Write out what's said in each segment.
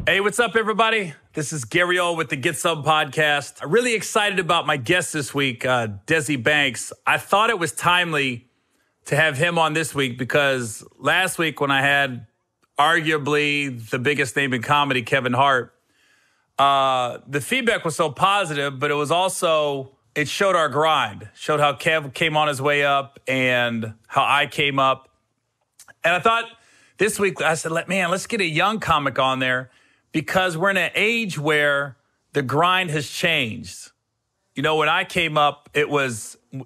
Hey, what's up, everybody? This is Gary Owen with the Get Some podcast. I'm really excited about my guest this week, Desi Banks. I thought it was timely to have him on this week because last week when I had arguably the biggest name in comedy, Kevin Hart, the feedback was so positive, but it was also, it showed our grind, showed how Kev came on his way up and how I came up. And I thought this week, I said, let's get a young comic on there because we're in an age where the grind has changed. You know, when I came up,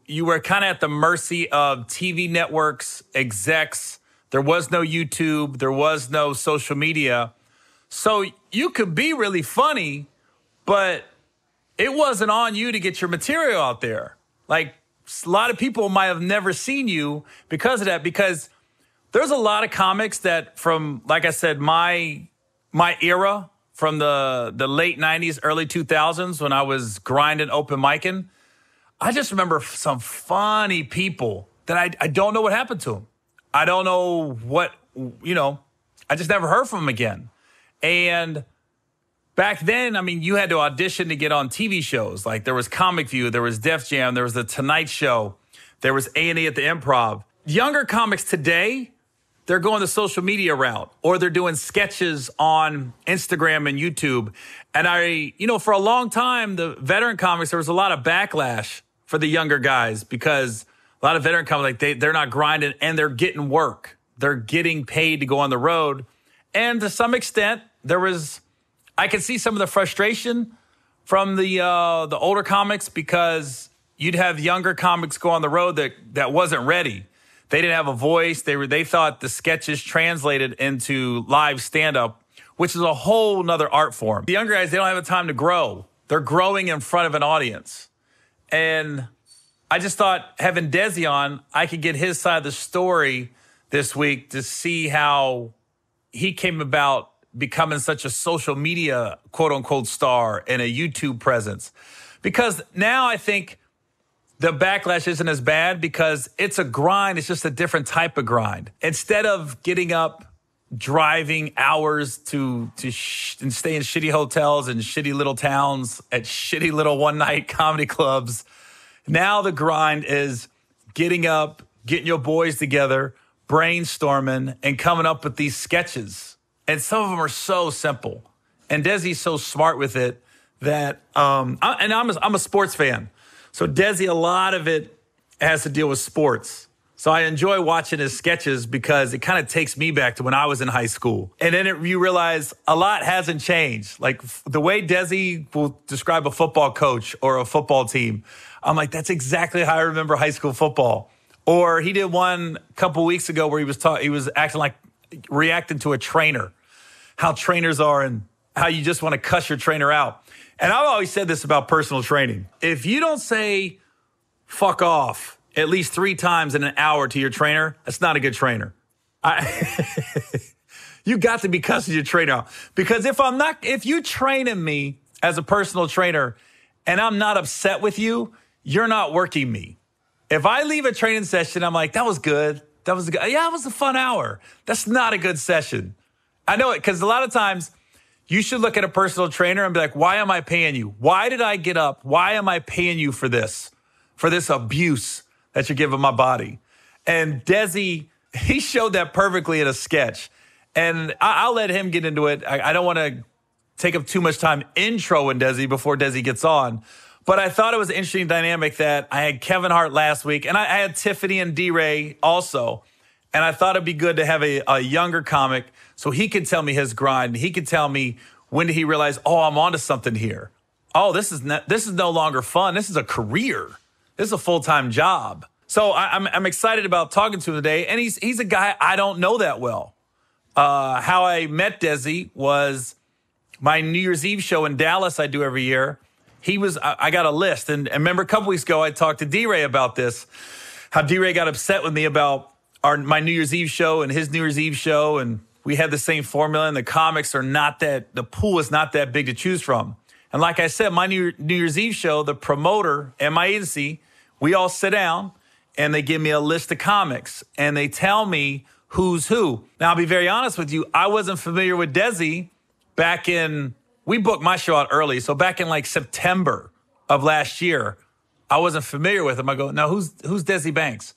you were kind of at the mercy of TV networks, execs. There was no YouTube. There was no social media. So you could be really funny, but it wasn't on you to get your material out there. Like, a lot of people might have never seen you because of that, because there's a lot of comics that from, like I said, my era, from the late 90s, early 2000s, when I was grinding open micing, I just remember some funny people that I don't know what happened to them. I don't know what, I just never heard from them again. And back then, I mean, you had to audition to get on TV shows. Like there was Comic View, there was Def Jam, there was The Tonight Show, there was A&E at the Improv. Younger comics today, they're going the social media route or they're doing sketches on Instagram and YouTube. And for a long time, the veteran comics, there was a lot of backlash for the younger guys because a lot of veteran comics, like they're not grinding and they're getting work. They're getting paid to go on the road. And to some extent, I could see some of the frustration from the older comics because you'd have younger comics go on the road that wasn't ready. They didn't have a voice. They thought the sketches translated into live stand-up, which is a whole nother art form. The younger guys, they don't have the time to grow. They're growing in front of an audience. And I just thought having Desi on, I could get his side of the story this week to see how he came about becoming such a social media quote-unquote star and a YouTube presence. Because now I think the backlash isn't as bad because it's a grind. It's just a different type of grind. Instead of getting up, driving hours and stay in shitty hotels and shitty little towns at shitty little one-night comedy clubs, now the grind is getting up, getting your boys together, brainstorming, and coming up with these sketches. And some of them are so simple. And Desi's so smart with it that, I'm a sports fan. So Desi, a lot of it has to deal with sports. So I enjoy watching his sketches because it kind of takes me back to when I was in high school. And then you realize a lot hasn't changed. Like the way Desi will describe a football coach or a football team, I'm like, that's exactly how I remember high school football. Or he did one a couple weeks ago where he was acting like reacting to a trainer, how trainers are and how you just want to cuss your trainer out. And I've always said this about personal training. If you don't say fuck off at least 3 times in an hour to your trainer, that's not a good trainer. You got to be cussing your trainer out. Because if you training me as a personal trainer and I'm not upset with you, you're not working me. If I leave a training session, I'm like, that was good. Yeah, it was a fun hour. That's not a good session. I know it because a lot of times you should look at a personal trainer and be like, why am I paying you? Why did I get up? Why am I paying you for this abuse that you're giving my body? And Desi, he showed that perfectly in a sketch. And I'll let him get into it. I don't want to take up too much time introing Desi before Desi gets on. But I thought it was an interesting dynamic that I had Kevin Hart last week, and I had Tiffany and D-Ray also. And I thought it'd be good to have a younger comic so he could tell me his grind. He could tell me when did he realize, I'm onto something here. Oh, this is no longer fun. This is a career. This is a full-time job. So I'm excited about talking to him today. And he's a guy I don't know that well. How I met Desi was my New Year's Eve show in Dallas I do every year. I got a list. And remember a couple weeks ago, I talked to D-Ray about this, how D-Ray got upset with me about my New Year's Eve show and his New Year's Eve show. And we had the same formula and the comics the pool is not that big to choose from. And like I said, my New Year's Eve show, the promoter and my agency, we all sit down and they give me a list of comics and they tell me who's who. Now, I'll be very honest with you. I wasn't familiar with Desi we booked my show out early. So back in like September of last year, I wasn't familiar with him. I go, no, who's Desi Banks?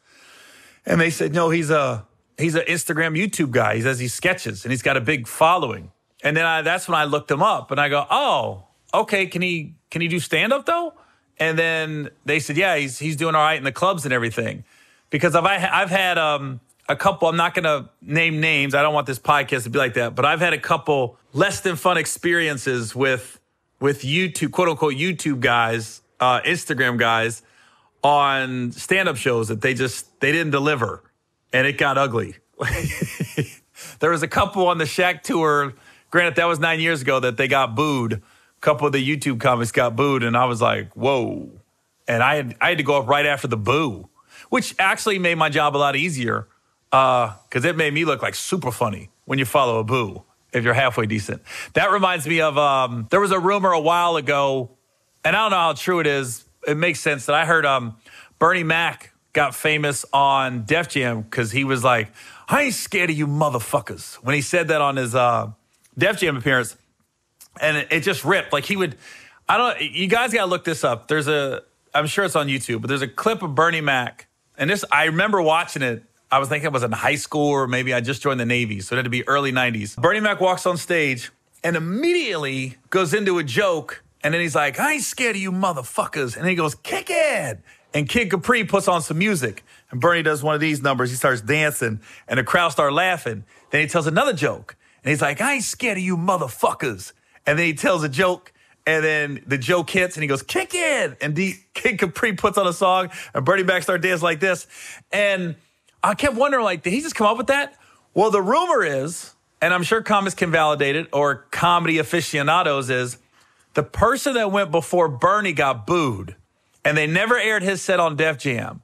And they said, no, he's an Instagram, YouTube guy. He does these sketches and he's got a big following. And then that's when I looked him up and I go, oh, okay. Can he do stand up though? And then they said, yeah, he's doing all right in the clubs and everything. Because I've had a couple, I'm not going to name names. I don't want this podcast to be like that, but I've had a couple less than fun experiences with YouTube, quote unquote, YouTube guys, Instagram guys on stand-up shows that they didn't deliver and it got ugly. There was a couple on the Shaq tour. Granted, that was 9 years ago that they got booed. A couple of the YouTube comics got booed and I was like, whoa. And I had to go up right after the boo, which actually made my job a lot easier. Because it made me look like super funny when you follow a boo, if you're halfway decent. That reminds me of, there was a rumor a while ago, and I don't know how true it is. It makes sense that I heard Bernie Mac got famous on Def Jam because he was like, I ain't scared of you motherfuckers. When he said that on his Def Jam appearance, and it just ripped. Like you guys got to look this up. I'm sure it's on YouTube, but there's a clip of Bernie Mac, and I remember watching it. I was thinking I was in high school or maybe I just joined the Navy, so it had to be early 90s. Bernie Mac walks on stage and immediately goes into a joke, and then he's like, I ain't scared of you motherfuckers. And then he goes, kick it. And Kid Capri puts on some music, and Bernie does one of these numbers. He starts dancing, and the crowd start laughing. Then he tells another joke, and he's like, I ain't scared of you motherfuckers. And then he tells a joke, and then the joke hits, and he goes, kick it. And Kid Capri puts on a song, and Bernie Mac starts dancing like this. And I kept wondering, like, did he just come up with that? Well, the rumor is, and I'm sure comics can validate it, or comedy aficionados, is the person that went before Bernie got booed, and they never aired his set on Def Jam.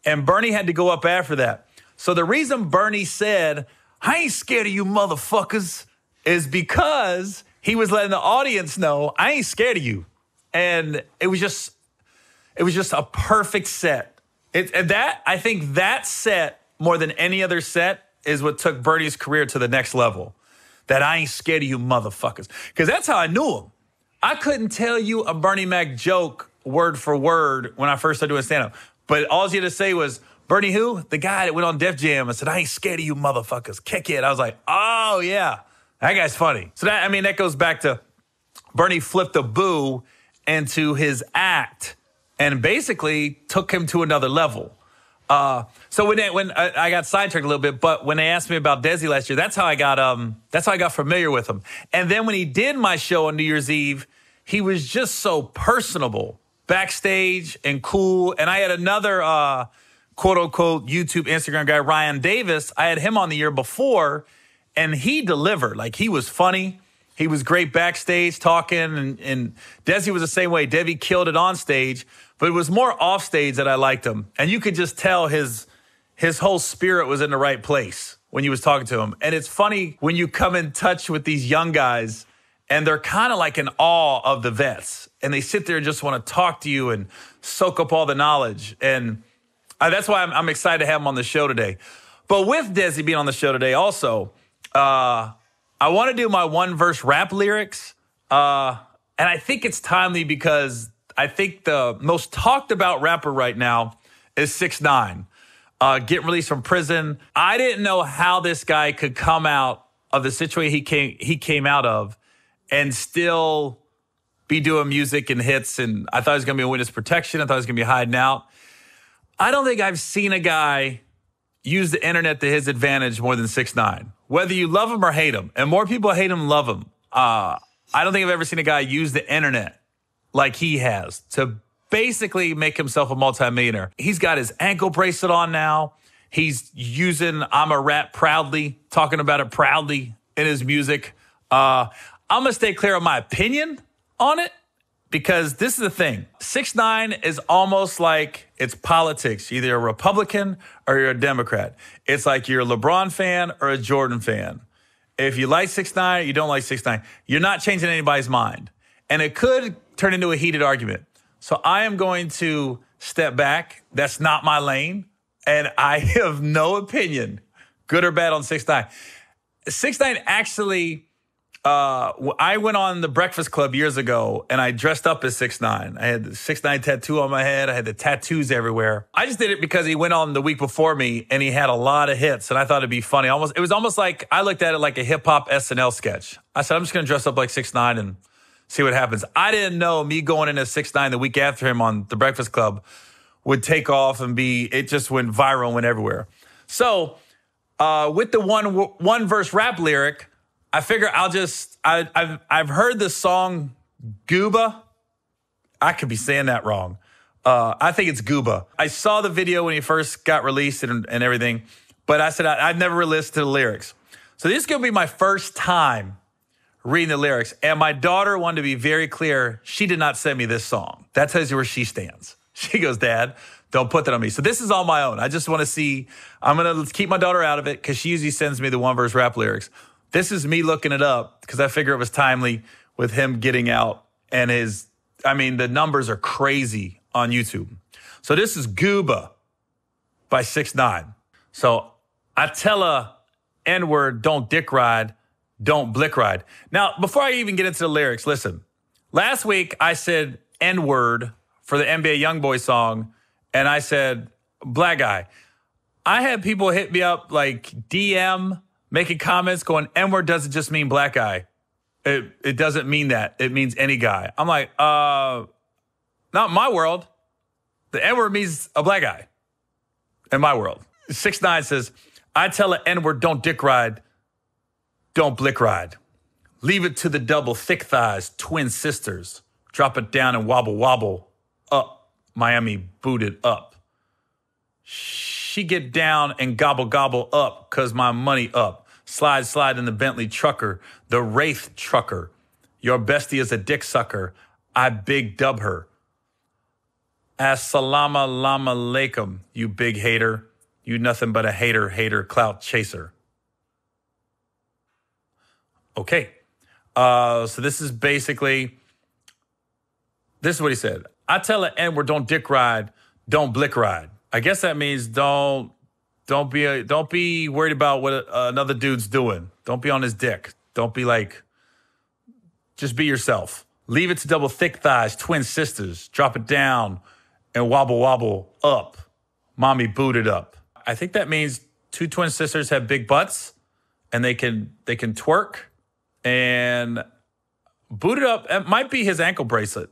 And Bernie had to go up after that. So the reason Bernie said, I ain't scared of you motherfuckers, is because he was letting the audience know, I ain't scared of you. And it was just a perfect set. I think that set, more than any other set, is what took Bernie's career to the next level. That I ain't scared of you motherfuckers. Because that's how I knew him. I couldn't tell you a Bernie Mac joke word for word when I first started doing stand-up. But all he had to say was, Bernie who? The guy that went on Def Jam and said, I ain't scared of you motherfuckers. Kick it. I was like, oh, yeah. That guy's funny. So that goes back to Bernie flipped a boo into his act and basically took him to another level. So when I got sidetracked a little bit, but when they asked me about Desi last year, that's how I got familiar with him. And then when he did my show on New Year's Eve, he was just so personable backstage and cool. And I had another, quote unquote, YouTube, Instagram guy, Ryan Davis. I had him on the year before and he delivered. Like he was funny. He was great backstage talking and Desi was the same way. Debbie killed it on stage. But it was more off stage that I liked him. And you could just tell his whole spirit was in the right place when you was talking to him. And it's funny when you come in touch with these young guys and they're kind of like in awe of the vets. And they sit there and just want to talk to you and soak up all the knowledge. And that's why I'm excited to have him on the show today. But with Desi being on the show today also, I want to do my one verse rap lyrics. And I think it's timely because I think the most talked about rapper right now is 6ix9ine, getting released from prison. I didn't know how this guy could come out of the situation he came out of and still be doing music and hits. And I thought he was going to be in witness protection. I thought he was going to be hiding out. I don't think I've seen a guy use the internet to his advantage more than 6ix9ine. Whether you love him or hate him, and more people hate him than love him. I don't think I've ever seen a guy use the internet like he has to basically make himself a multimillionaire. He's got his ankle bracelet on now. He's using I'm a rap proudly, talking about it proudly in his music. I'm going to stay clear on my opinion on it because this is the thing. 6ix9ine is almost like it's politics. Either you're a Republican or you're a Democrat. It's like you're a LeBron fan or a Jordan fan. If you like 6ix9ine, you don't like 6ix9ine. You're not changing anybody's mind. And it could turn into a heated argument. So I am going to step back. That's not my lane. And I have no opinion, good or bad, on 6ix9ine. 6ix9ine actually, I went on the Breakfast Club years ago, and I dressed up as 6ix9ine. I had the 6ix9ine tattoo on my head. I had the tattoos everywhere. I just did it because he went on the week before me, and he had a lot of hits, and I thought it'd be funny. It was almost like I looked at it like a hip-hop SNL sketch. I said, I'm just going to dress up like 6ix9ine and see what happens. I didn't know me going in as 6ix9ine the week after him on the Breakfast Club would take off and it just went viral and went everywhere. So with the one verse rap lyric, I figure I've heard the song Gooba. I could be saying that wrong. I think it's Gooba. I saw the video when he first got released and everything, but I said I've never listened to the lyrics. So this is going to be my first time reading the lyrics. And my daughter wanted to be very clear. She did not send me this song. That tells you where she stands. She goes, Dad, don't put that on me. So this is all my own. I just want to see. I'm going to keep my daughter out of it because she usually sends me the one verse rap lyrics. This is me looking it up because I figure it was timely with him getting out and the numbers are crazy on YouTube. So this is Gooba by 6ix9ine. So I tell a N-word, don't dick ride, don't blick ride. Now, before I even get into the lyrics, listen. Last week I said N-word for the NBA Youngboy song, and I said black guy. I had people hit me up like DM, making comments going, N-word doesn't just mean black guy. It doesn't mean that. It means any guy. I'm like, not in my world. The N-word means a black guy in my world. 6ix9ine says, I tell an N-word, don't dick ride, don't blick ride. Leave it to the double thick thighs, twin sisters. Drop it down and wobble, wobble up. Miami booted up. She get down and gobble, gobble up because my money up. Slide, slide in the Bentley trucker, the Wraith trucker. Your bestie is a dick sucker. I big dub her. Assalamu alaikum, you big hater. You nothing but a hater, clout chaser. Okay. So this is basically, this is what he said. I tell an N-word, don't dick ride, don't blick ride. I guess that means don't be worried about what another dude's doing. Don't be on his dick. Don't be like, just be yourself. Leave it to double thick thighs, twin sisters. Drop it down and wobble, wobble up. Mommy booted up. I think that means two twin sisters have big butts and they can twerk and booted up. It might be his ankle bracelet.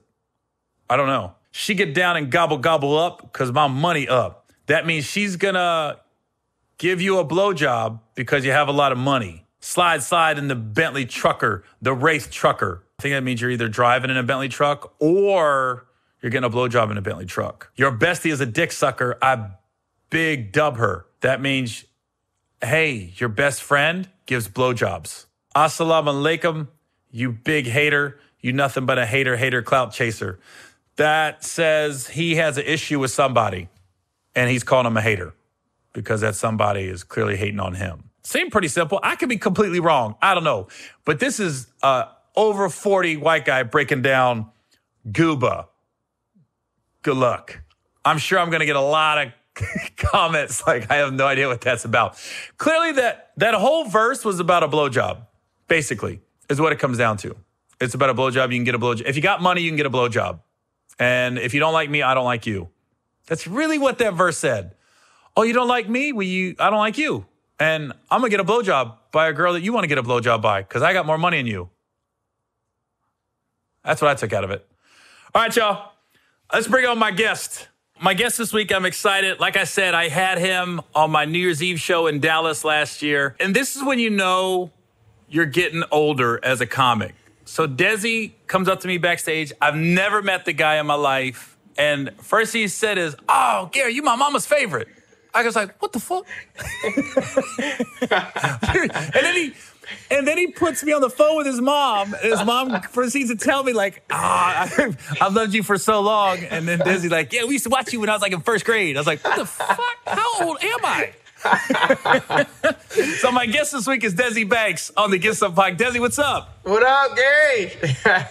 I don't know. She get down and gobble, gobble up because my money up. That means she's going to give you a blowjob because you have a lot of money. Slide, slide in the Bentley trucker, the Wraith trucker. I think that means you're either driving in a Bentley truck or you're getting a blowjob in a Bentley truck. Your bestie is a dick sucker. I big dub her. That means, hey, your best friend gives blowjobs. Assalamu alaikum, you big hater. You nothing but a hater, clout chaser. That says he has an issue with somebody and he's calling him a hater because that somebody is clearly hating on him. Seemed pretty simple. I could be completely wrong. I don't know. But this is over 40 white guy breaking down Gooba. Good luck. I'm sure I'm going to get a lot of comments like I have no idea what that's about. Clearly that whole verse was about a blowjob, basically, is what it comes down to. It's about a blowjob. You can get a blowjob. If you got money, you can get a blowjob. And if you don't like me, I don't like you. That's really what that verse said. Oh, you don't like me? Well, I don't like you. And I'm going to get a blowjob by a girl that you want to get a blowjob by because I got more money than you. That's what I took out of it. All right, y'all. Let's bring on my guest. My guest this week, I'm excited. Like I said, I had him on my New Year's Eve show in Dallas last year. And this is when you know you're getting older as a comic. So Desi comes up to me backstage. I've never met the guy in my life. And first he said is, oh, Gary, you my mama's favorite. I was like, what the fuck? and then he puts me on the phone with his mom. And his mom proceeds to tell me like, I've loved you for so long. And then Desi like, yeah, we used to watch you when I was like in first grade. I was like, what the fuck? How old am I? So my guest this week is Desi Banks on the Get Some Podcast. Desi, what's up? What up, Gary?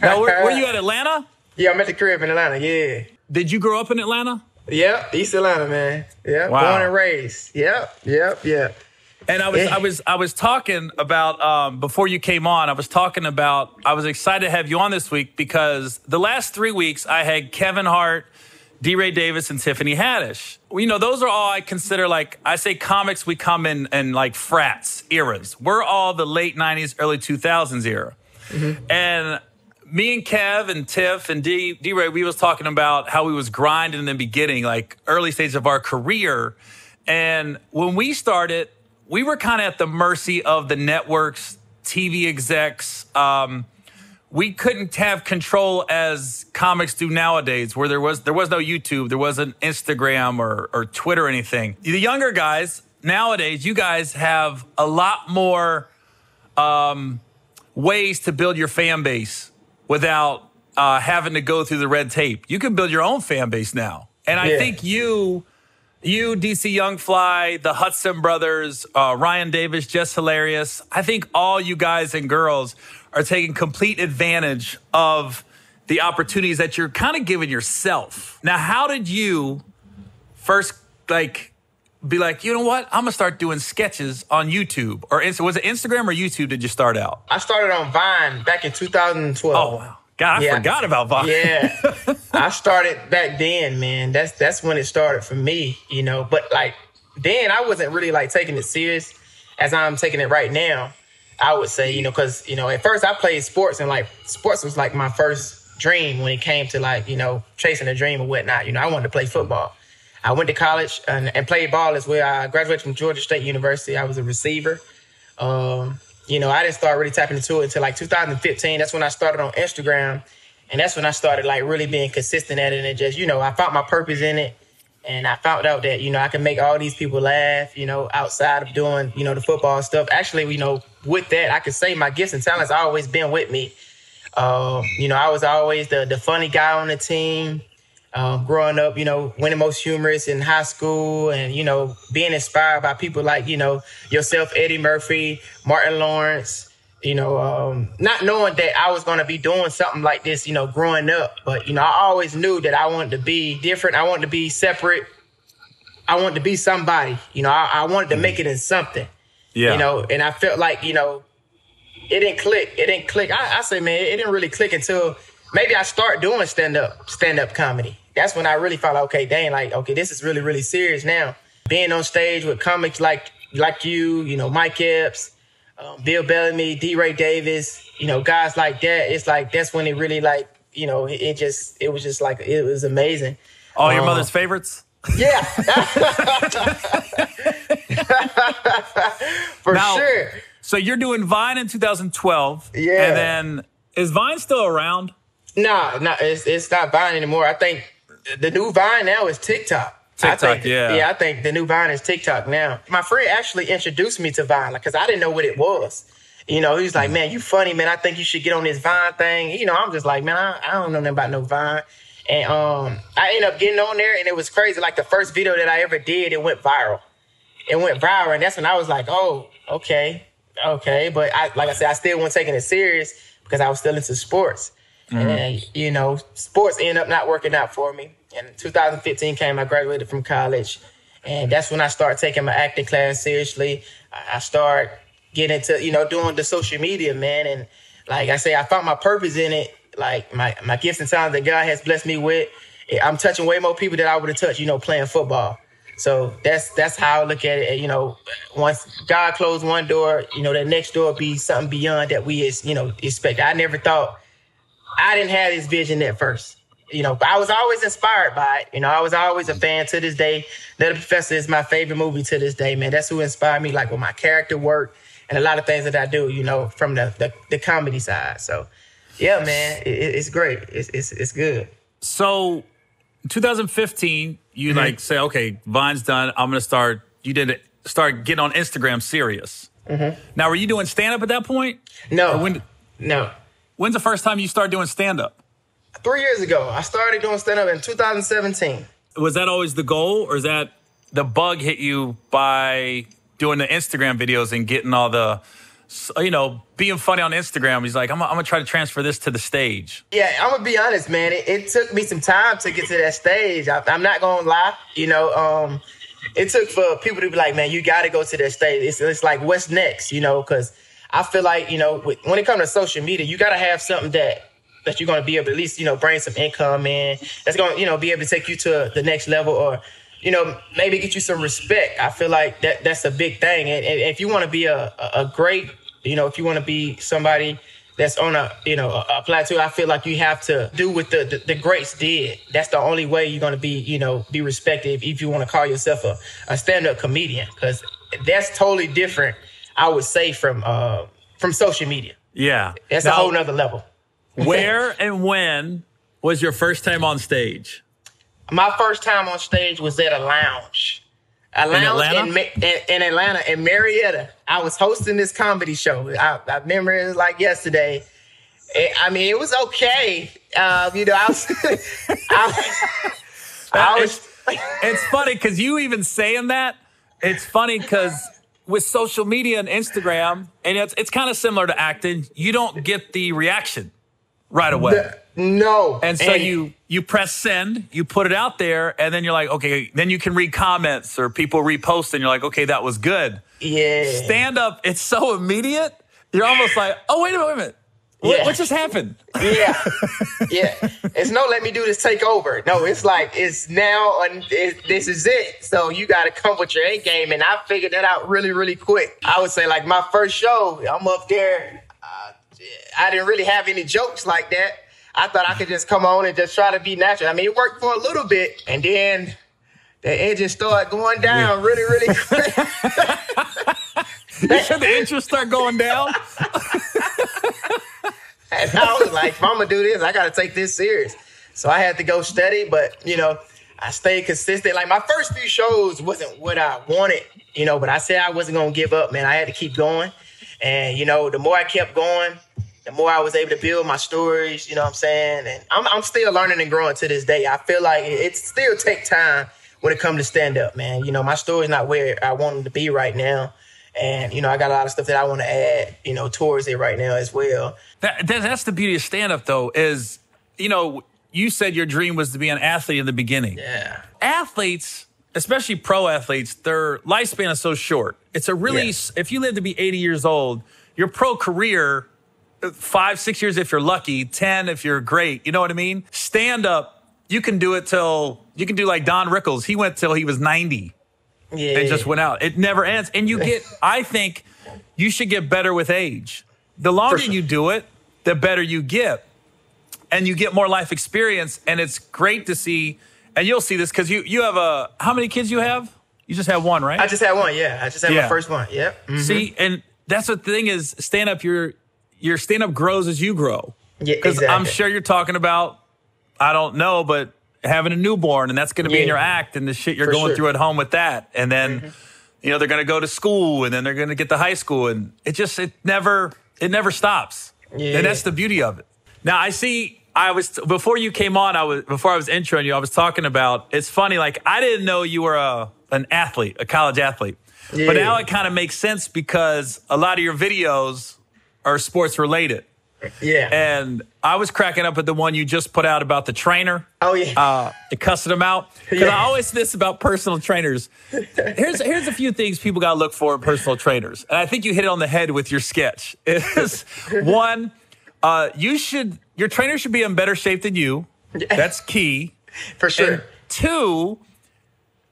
Now, were you at Atlanta? Yeah, I'm at the crib in Atlanta, yeah. Did you grow up in Atlanta? Yep, East Atlanta, man. Yep, wow. Born and raised. Yep. And I was talking about before you came on. I was excited to have you on this week because the last 3 weeks I had Kevin Hart, D. Ray Davis, and Tiffany Haddish. Well, those are all I consider I say comics. We come in like frats eras. We're all the late '90s, early 2000s era, and me and Kev and Tiff and D. Ray, we was talking about how we was grinding in the beginning, like early stage of our career, and when we started. We were kind of at the mercy of the networks, TV execs. We couldn't have control as comics do nowadays, where there was no YouTube, there wasn't Instagram or Twitter or anything. The younger guys nowadays, you guys have a lot more ways to build your fan base without having to go through the red tape. You can build your own fan base now, and I think you, DC Young Fly, the Hudson brothers, Ryan Davis, Just Hilarious. I think all you guys and girls are taking complete advantage of the opportunities that you're kind of giving yourself. Now, how did you first be like, you know what? I'm gonna start doing sketches on YouTube or was it Instagram or YouTube? Did you start out? I started on Vine back in 2012. Oh wow. God, I forgot about Vine. Yeah, I started back then, man. That's when it started for me, But then I wasn't really taking it serious as I'm taking it right now. I would say, because at first I played sports and sports was my first dream when it came to chasing a dream and whatnot. I wanted to play football. I went to college and played ball as well. I graduated from Georgia State University. I was a receiver. I didn't start really tapping into it until 2015. That's when I started on Instagram. And that's when I started really being consistent at it. And just, I found my purpose in it. And I found out that, I can make all these people laugh, outside of doing, the football stuff. Actually, with that, I could say my gifts and talents always been with me. I was always the funny guy on the team. Growing up, winning most humorous in high school and, being inspired by people like, yourself, Eddie Murphy, Martin Lawrence, not knowing that I was going to be doing something like this, growing up. But, I always knew that I wanted to be different. I wanted to be separate. I wanted to be somebody, I wanted to make it in something, and I felt like, it didn't click. It didn't click. I say, man, it didn't really click until maybe I start doing stand-up comedy. That's when I really felt okay, this is really, really serious now. Being on stage with comics like you, Mike Epps, Bill Bellamy, D. Ray Davis, guys like that. It's that's when it really it was amazing. All your mother's favorites? Yeah. For sure. So you're doing Vine in 2012. Yeah. And then is Vine still around? No, it's not Vine anymore. I think the new Vine now is TikTok. I think the new Vine is TikTok now. My friend actually introduced me to Vine because I didn't know what it was. He was like, man, you funny, man. I think you should get on this Vine thing. I'm just like, man, I don't know nothing about no Vine. And I ended up getting on there, and it was crazy. The first video that I ever did, it went viral. And that's when I was like, oh, okay. But I said, I still wasn't taking it serious because I was still into sports. Mm-hmm. And, sports ended up not working out for me. And 2015 came, I graduated from college. And that's when I started taking my acting class seriously. I started getting into, doing the social media, man. And like I say, I found my purpose in it. My gifts and talents that God has blessed me with. I'm touching way more people than I would have touched, playing football. So that's how I look at it. Once God closed one door, that next door be something beyond that we, expect. I never thought, I didn't have this vision at first, but I was always inspired by it. I was always a fan to this day. Little Professor is my favorite movie to this day, man. That's who inspired me, with my character work and a lot of things that I do, from the comedy side. So, yeah, man, it's great. It's good. So, 2015, you say, okay, Vine's done. I'm going to start. You did start getting on Instagram serious. Mm-hmm. Now, were you doing stand-up at that point? No. No. When's the first time you started doing stand-up? 3 years ago. I started doing stand-up in 2017. Was that always the goal, or is that the bug hit you by doing the Instagram videos and getting all the, being funny on Instagram? He's like, I'm going to try to transfer this to the stage. Yeah, I'm going to be honest, man. It took me some time to get to that stage. I'm not going to lie. it took for people to be like, man, you got to go to that stage. It's like, what's next? Because I feel like, when it comes to social media, you got to have something that you're going to be able to at least, bring some income in. That's going to, be able to take you to the next level, or, maybe get you some respect. I feel like that's a big thing. And if you want to be a great, if you want to be somebody that's on a plateau, I feel like you have to do what the greats did. That's the only way you're going to be respected if you want to call yourself a stand-up comedian, because that's totally different, I would say, from social media. Yeah. That's a whole nother level. Where and when was your first time on stage? My first time on stage was at a lounge. In Atlanta, in Marietta. I was hosting this comedy show. I remember it was like yesterday. It was okay. I was. It's funny because you even saying that. It's funny because with social media and Instagram, and it's kind of similar to acting. You don't get the reaction right away. No. And so you press send, you put it out there, and then you're like, okay, then you can read comments or people repost, and you're like, okay, that was good. Yeah. Stand up, it's so immediate. You're almost like, oh, wait a minute. What just happened? Yeah. Yeah. It's no, let me do this, take over. No, it's like, it's now, and this is it. So you got to come with your A game. And I figured that out really, really quick. I would say, like, my first show, I'm up there. I didn't really have any jokes like that. I thought I could just come on and just try to be natural. It worked for a little bit, and then the engine started going down really, really quick. You said the engine started going down? And I was like, if I'm going to do this, I got to take this serious. So I had to go steady, but, I stayed consistent. Like, my first few shows wasn't what I wanted, but I said I wasn't going to give up, man. I had to keep going. And, the more I kept going, the more I was able to build my stories, you know what I'm saying? And I'm still learning and growing to this day. I feel like it still takes time when it comes to stand-up, man. My story's not where I want it to be right now. And, I got a lot of stuff that I want to add, towards it right now as well. That's the beauty of stand-up, though, is, you said your dream was to be an athlete in the beginning. Yeah. Athletes, especially pro athletes, their lifespan is so short. It's if you live to be 80 years old, your pro career, 5-6 years if you're lucky, 10 if you're great. You know what I mean? Stand up, you can do like Don Rickles. He went till he was 90 and just went out. It never ends. And I think you should get better with age. The longer you do it, the better you get. And you get more life experience. And it's great to see, and you'll see this because you have how many kids you have? You just have one, right? I just had one, yeah. I just had my first one, yep. Mm-hmm. See, and that's what the thing is, stand up, your stand-up grows as you grow. Yeah, because exactly. I'm sure you're talking about, I don't know, but having a newborn, and that's going to be in your act, and the shit you're going through at home with that. And then, they're going to go to school, and then they're going to get to high school, and it never stops. Yeah. And that's the beauty of it. Now, I see, before you came on, before I was introing you, I was talking about, it's funny, like, I didn't know you were an athlete, a college athlete. Yeah. But now it kind of makes sense because a lot of your videos are sports related. Yeah. And I was cracking up at the one you just put out about the trainer. Oh, yeah. Cussing them out. Because I always say this about personal trainers. Here's a few things people got to look for in personal trainers. And I think you hit it on the head with your sketch. One, your trainer should be in better shape than you. That's key. For sure. And two,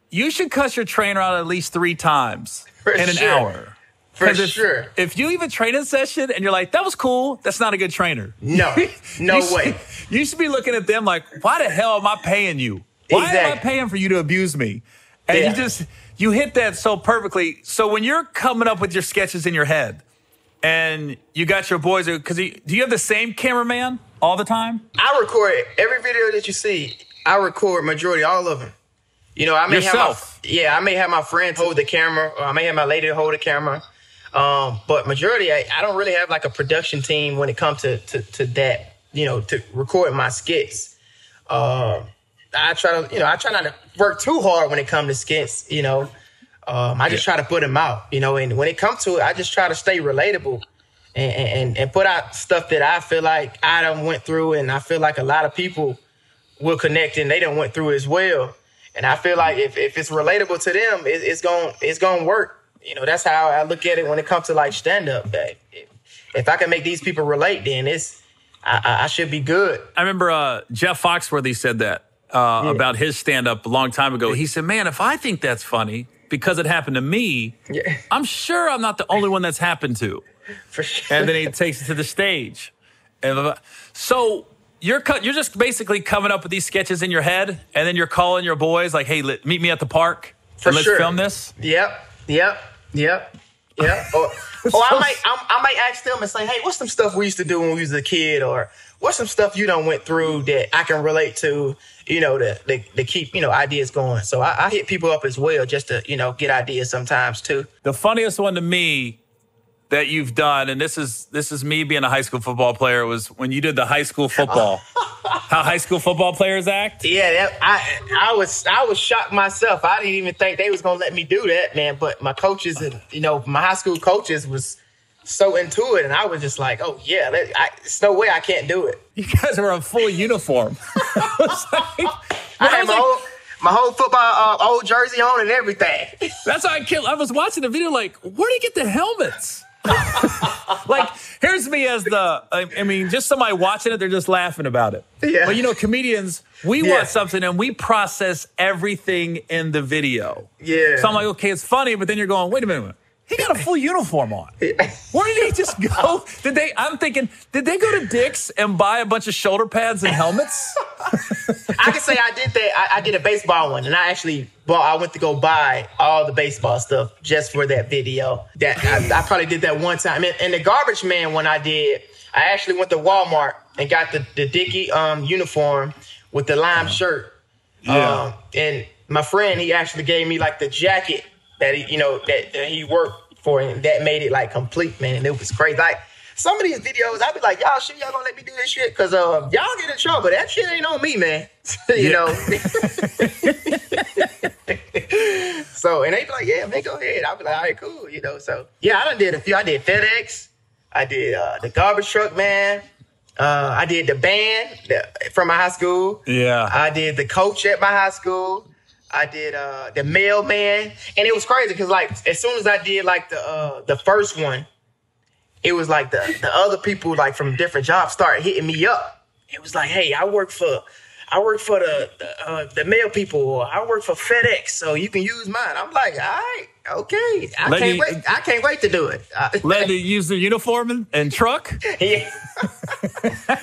you should cuss your trainer out at least 3 times in an hour. For sure. If you leave a training session and you're like, that was cool, that's not a good trainer. No way. You should be looking at them like, why the hell am I paying you? Why am I paying for you to abuse me? And you hit that so perfectly. So when you're coming up with your sketches in your head and you got your boys, do you have the same cameraman all the time? I record every video that you see. I record majority, all of them. I may have my friend hold the camera, or I may have my lady hold the camera. But majority, I don't really have like a production team when it comes to that, to record my skits. I try not to work too hard when it comes to skits, I just try to put them out, and when it comes to it, I just try to stay relatable and put out stuff that I feel like I done went through, and I feel like a lot of people will connect and they done went through as well. And I feel like if it's relatable to them, it's gonna work. You know, that's how I look at it when it comes to like stand up. If I can make these people relate, then I should be good. I remember Jeff Foxworthy said that about his stand up a long time ago. He said, "Man, if I think that's funny because it happened to me, I'm sure I'm not the only one that's happened to." For sure. And then he takes it to the stage. And so you're just basically coming up with these sketches in your head, and then you're calling your boys like, "Hey, meet me at the park and let's film this." Yep. Or I might ask them and say, "Hey, what's some stuff we used to do when we was a kid?" Or what's some stuff you done went through that I can relate to, you know, to keep, you know, ideas going. So I hit people up as well just to, you know, get ideas sometimes too. The funniest one to me that you've done, and this is me being a high school football player, was when you did the high school football. How high school football players act? Yeah, I was shocked myself. I didn't even think they was gonna let me do that, man. But my coaches and, you know, my high school coaches was so into it, and I was just like, "Oh yeah, there's no way I can't do it." You guys were in full uniform. I had my whole football old jersey on and everything. That's how I was watching the video like, where do you get the helmets? Like, here's me as just somebody watching it, they're just laughing about it. Yeah. But, you know, comedians, we watch something and we process everything in the video. Yeah. So I'm like, okay, it's funny, but then you're going, wait a minute. He got a full uniform on. Where did he just go? I'm thinking, did they go to Dick's and buy a bunch of shoulder pads and helmets? I can say I did that. I did a baseball one, and I went to go buy all the baseball stuff just for that video. That I probably did that one time. And the garbage man one I did, I actually went to Walmart and got the Dickie uniform with the lime shirt. Yeah. And my friend, he actually gave me like the jacket that he worked for, and that made it like complete, man. And it was crazy. Like some of these videos, I'd be like, y'all sure y'all gonna let me do this shit? Cause y'all get in trouble, but that shit ain't on me, man. You know. So, and they be like, yeah, man, go ahead. I'll be like, all right, cool, you know. So yeah, I done did a few. I did FedEx. I did the garbage truck man. I did the band from my high school. Yeah. I did the coach at my high school. I did the mailman, and it was crazy because like as soon as I did like the first one, it was like the other people like from different jobs started hitting me up. It was like, hey, I work for the mail people, or I work for FedEx, so you can use mine. I'm like, all right, okay, I can't wait to do it. Let you use the uniform and truck. Yeah.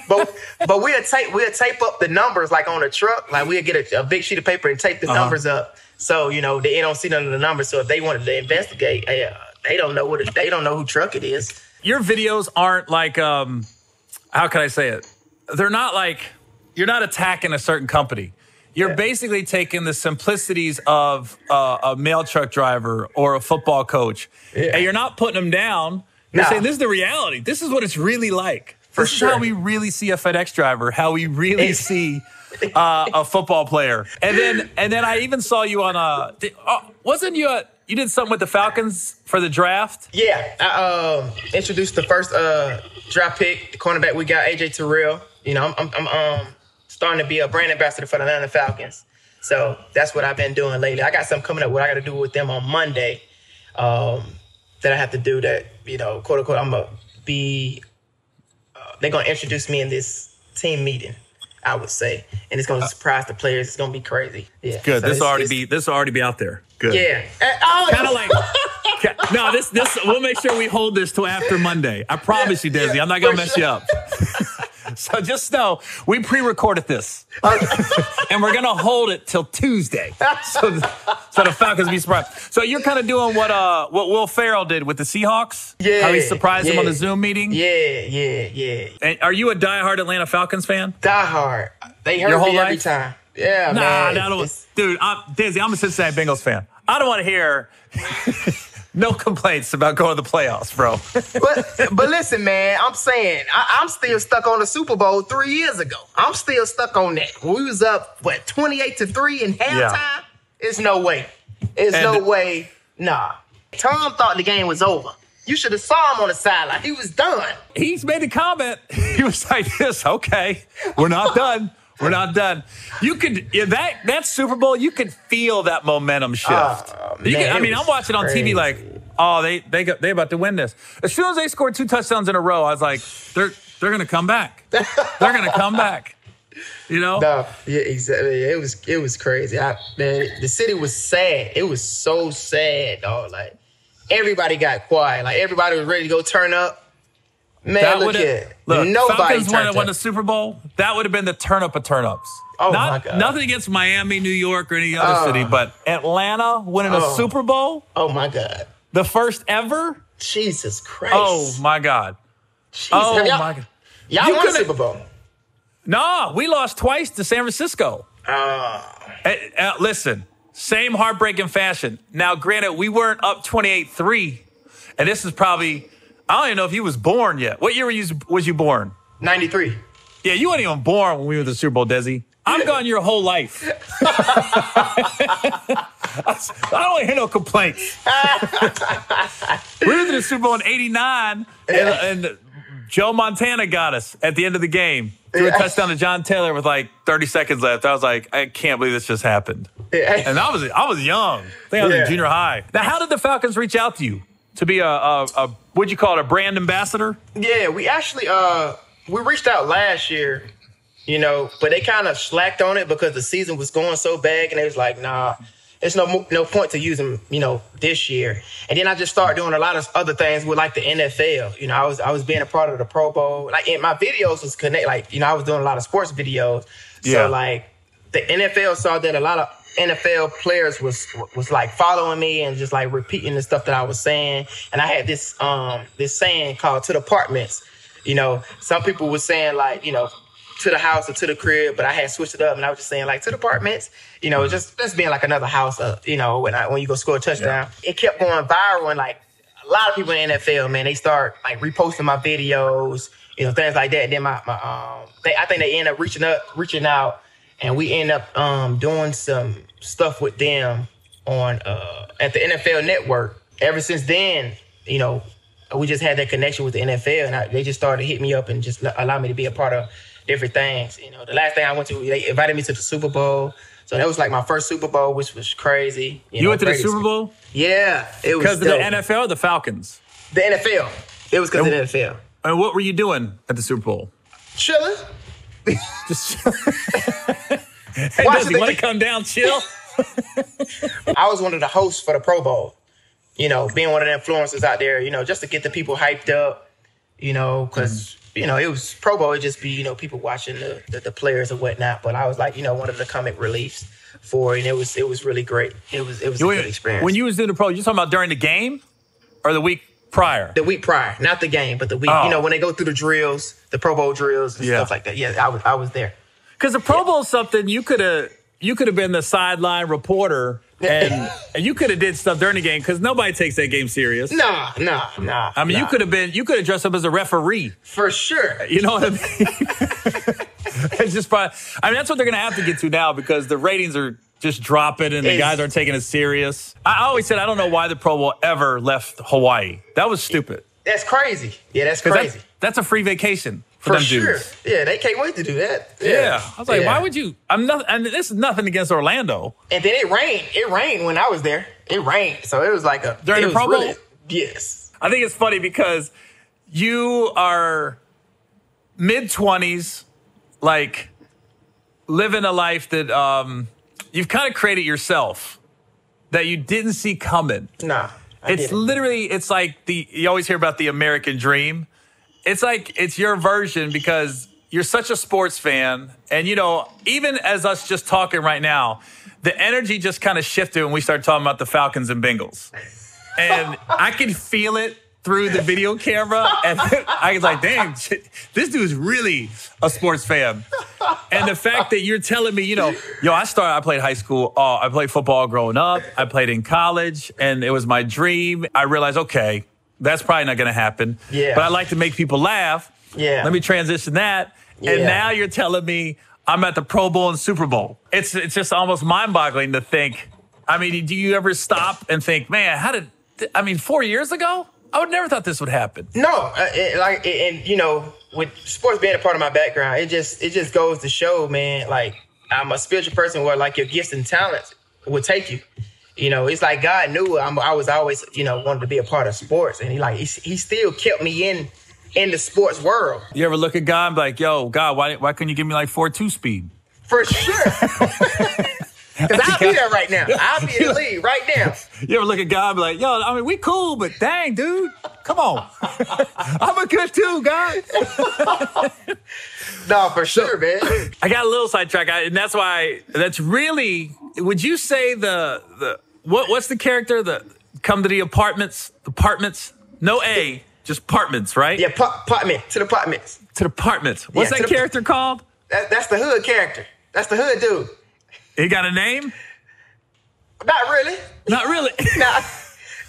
but we'll tape up the numbers like on a truck. Like we'll get a big sheet of paper and tape the numbers up, so you know they don't see none of the numbers. So if they wanted to investigate, they don't know they don't know who truck it is. Your videos aren't like how can I say it? They're not like you're not attacking a certain company. You're basically taking the simplicities of a mail truck driver or a football coach, and you're not putting them down. You're saying this is the reality. This is what it's really like. This is how we really see a FedEx driver, how we really see a football player. And then I even saw you on wasn't you you did something with the Falcons for the draft? Yeah, I introduced the first draft pick, the cornerback we got, AJ Terrell. You know, I'm starting to be a brand ambassador for the Atlanta Falcons. So that's what I've been doing lately. I got something coming up what I got to do with them on Monday that I have to do that, you know, quote unquote, I'm going to be, they're going to introduce me in this team meeting, I would say. And it's going to surprise the players. It's going to be crazy. Yeah. Good. So this will already be out there. Good. Yeah. Kind of like, no, this, we'll make sure we hold this till after Monday. I promise you, Desi, I'm not going to mess you up. So just know, we pre-recorded this. And we're going to hold it till Tuesday. So the Falcons be surprised. So you're kind of doing what Will Ferrell did with the Seahawks? Yeah. How he surprised them on the Zoom meeting? Yeah. And are you a diehard Atlanta Falcons fan? Diehard. They hurt me every time. Yeah, man. Dude, Desi, I'm a Cincinnati Bengals fan. I don't want to hear... No complaints about going to the playoffs, bro. but listen, man, I'm saying I'm still stuck on the Super Bowl 3 years ago. I'm still stuck on that. We was up 28-3 in halftime. Yeah. It's no way. No way. Nah. Tom thought the game was over. You should have saw him on the sideline. He was done. He's made a comment. He was like this. Okay, we're not done. We're not done. You could that Super Bowl. You could feel that momentum shift. I'm watching on TV like, oh, they about to win this. As soon as they scored 2 touchdowns in a row, I was like, they're gonna come back. They're gonna come back. You know? No, yeah, exactly. It was crazy. Man, the city was sad. It was so sad, dog. Like everybody got quiet. Like everybody was ready to go turn up. Man, look, nobody Falcons won the Super Bowl. That would have been the turn up of turnips. Oh, my God. Nothing against Miami, New York, or any other city, but Atlanta winning a Super Bowl. Oh, my God. The first ever? Jesus Christ. Oh, my God. Jeez. Oh, my God. Y'all won the Super Bowl. No, we lost twice to San Francisco. Listen, same heartbreaking fashion. Now, granted, we weren't up 28-3, and this is probably... I don't even know if you was born yet. What year was you born? 93. Yeah, you weren't even born when we were at the Super Bowl, Desi. I'm gone your whole life. I don't want to hear no complaints. We were at the Super Bowl in 89, and Joe Montana got us at the end of the game. Threw a touchdown to John Taylor with like 30 seconds left. I was like, I can't believe this just happened. And I was young. I think I was in junior high. Now, how did the Falcons reach out to you? To be what'd you call it, a brand ambassador? Yeah, we actually, we reached out last year, but they kind of slacked on it because the season was going so bad, and they was like, nah, there's no point to use them, this year. And then I just started doing a lot of other things with like the NFL. I was being a part of the Pro Bowl. Like, and my videos was I was doing a lot of sports videos. So like the NFL saw that a lot of NFL players was like following me and just like repeating the stuff that I was saying. And I had this saying called "to the apartments." Some people were saying like, to the house or to the crib, but I had switched it up and I was just saying like to the apartments, just being like another house, when you go score a touchdown. It kept going viral, and like a lot of people in the NFL, man, they start like reposting my videos, things like that. And then I think they end up reaching out. And we end up doing some stuff with them on at the NFL Network. Ever since then, we just had that connection with the NFL, and they just started to hit me up and just allow me to be a part of different things. The last thing I went to, they invited me to the Super Bowl. So that was like my first Super Bowl, which was crazy. You went to the Super Bowl? Yeah, it was because of the NFL or the Falcons? The NFL. It was because of the NFL. And what were you doing at the Super Bowl? Chilling. Just hey, does he want to come down, chill? I was one of the hosts for the Pro Bowl. Being one of the influencers out there, just to get the people hyped up, because, it was Pro Bowl, it'd just be, people watching the players and whatnot. But I was like, one of the comic reliefs for it, and it was really great. It was a good experience. When you was doing the Pro, you talking about during the game or the week prior? The week prior, not the game, but the week. When they go through the drills, the Pro Bowl drills and stuff like that. Yeah, I was there. Because the Pro Bowl is something you could have been the sideline reporter and you could have did stuff during the game because nobody takes that game serious. Nah. I mean, you could have dressed up as a referee for sure. You know what I mean? It's just probably. I mean, that's what they're gonna have to get to now because the ratings are just dropping and the guys aren't taking it serious. I always said I don't know why the Pro Bowl ever left Hawaii. That was stupid. That's crazy. Yeah, that's crazy. That's a free vacation. For sure. Dudes. Yeah, they can't wait to do that. Yeah. I was like, why would you? This is nothing against Orlando. And then it rained. It rained when I was there. It rained. So it was like during the Pro Bowl? Really, yes. I think it's funny because you are mid-20s, like living a life that you've kind of created yourself that you didn't see coming. Nah. It's like you always hear about the American dream. It's like it's your version because you're such a sports fan. And, even as us just talking right now, the energy just kind of shifted when we started talking about the Falcons and Bengals. And I can feel it through the video camera. And I was like, dang, this dude's really a sports fan. And the fact that you're telling me, I played high school. I played football growing up. I played in college. And it was my dream. I realized, okay, that's probably not going to happen. Yeah. But I like to make people laugh. Yeah. Let me transition that. Yeah. And now you're telling me I'm at the Pro Bowl and Super Bowl. It's just almost mind-boggling to think. I mean, do you ever stop and think, man, 4 years ago? I would never thought this would happen. No. with sports being a part of my background, it just goes to show, man, like I'm a spiritual person where like your gifts and talents will take you. You know, it's like God knew I was always, you know, wanted to be a part of sports, and he still kept me in the sports world. You ever look at God and be like, yo, God, why couldn't you give me like 4.2 speed? For sure. Because I'll be there right now. I'll be in the league right now. You ever look at God and be like, yo, I mean, we cool, but dang, dude, come on. I'm a good too, God. No, for sure, man. I got a little sidetracked, and that's really, would you say what's the character that come to the apartments? No A, just apartments, right? Yeah, apartment, to the apartments. To the apartments. What's that character called? That's the hood character. That's the hood dude. He got a name? Not really. Not really? Nah,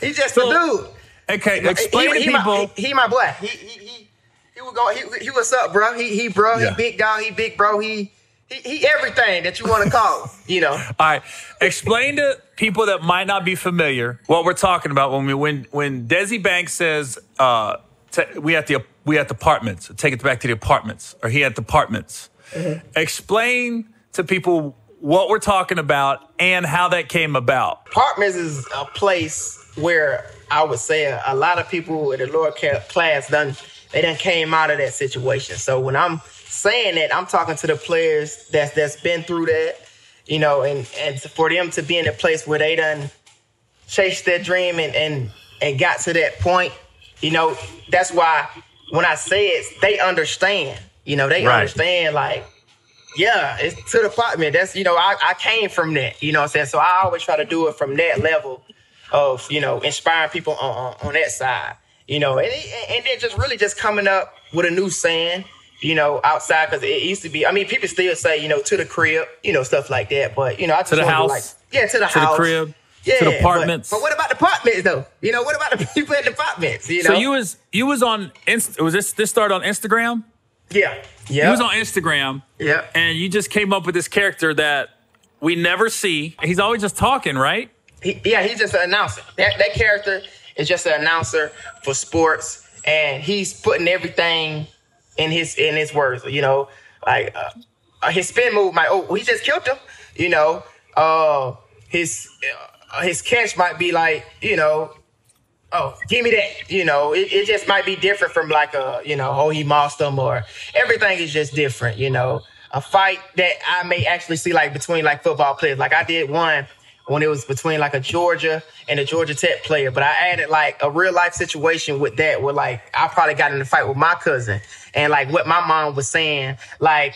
he's just a dude. Okay, explain to people. He my boy. He was going. He what's up, bro? He bro. Yeah. He big dog. He big bro. He everything that you want to call him, you know. All right, explain to people that might not be familiar what we're talking about when Desi Banks says we at the apartments. Take it back to the apartments, or he at the apartments. Mm-hmm. Explain to people what we're talking about and how that came about. Apartments is a place where I would say a lot of people in the lower class done came out of that situation. So when I'm saying that, I'm talking to the players that's been through that, you know, and for them to be in a place where they done chased their dream and got to that point, you know, that's why when I say it, they understand. You know, they understand, like, yeah, it's to the apartment. That's, you know, I came from that, you know what I'm saying? So I always try to do it from that level of, you know, inspiring people on that side, you know, and then just coming up with a new saying, you know, outside, because it used to be, I mean, people still say, you know, to the crib, you know, stuff like that. But, you know, I just to the house. To the house. To the crib. Yeah, to the apartments. But what about the apartments, though? You know, what about the people in the apartments? You know? So you was on, was this started on Instagram? Yeah. He was on Instagram. Yeah. And you just came up with this character that we never see. He's always just talking, right? He's just an announcer. That character is just an announcer for sports, and he's putting everything in his words. You know, like his spin move might. Oh, he just killed him. You know, his catch might be like, you know, oh, give me that. You know, it just might be different from like you know, oh, he mossed him, or everything is just different, you know. A fight that I may actually see like between like football players. Like I did one when it was between like a Georgia and a Georgia Tech player, but I added like a real life situation with that where like I probably got in a fight with my cousin, and like what my mom was saying, like,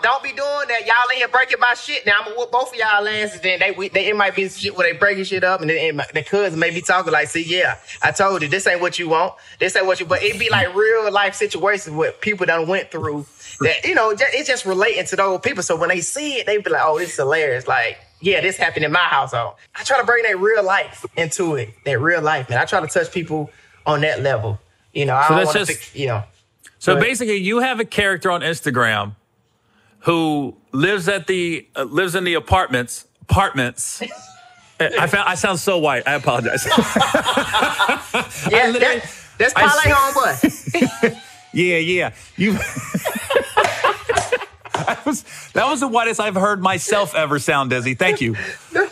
don't be doing that. Y'all in here breaking my shit. Now I'm gonna whoop both of y'all asses. Then it might be shit where they breaking shit up, and then the cousin may be talking like, see, yeah, I told you this ain't what you want. This ain't what you. But it be like real life situations where people done went through that. You know, it's just relating to those people. So when they see it, they be like, oh, this is hilarious. Like, yeah, this happened in my household. I try to bring that real life into it. That real life, man. I try to touch people on that level. You know, I don't want to, you know. So basically, you have a character on Instagram who lives in the apartments. I sound so white. I apologize. Yeah, that's probably homeboy. Yeah. That was the whitest I've heard myself ever sound, Desi. Thank you.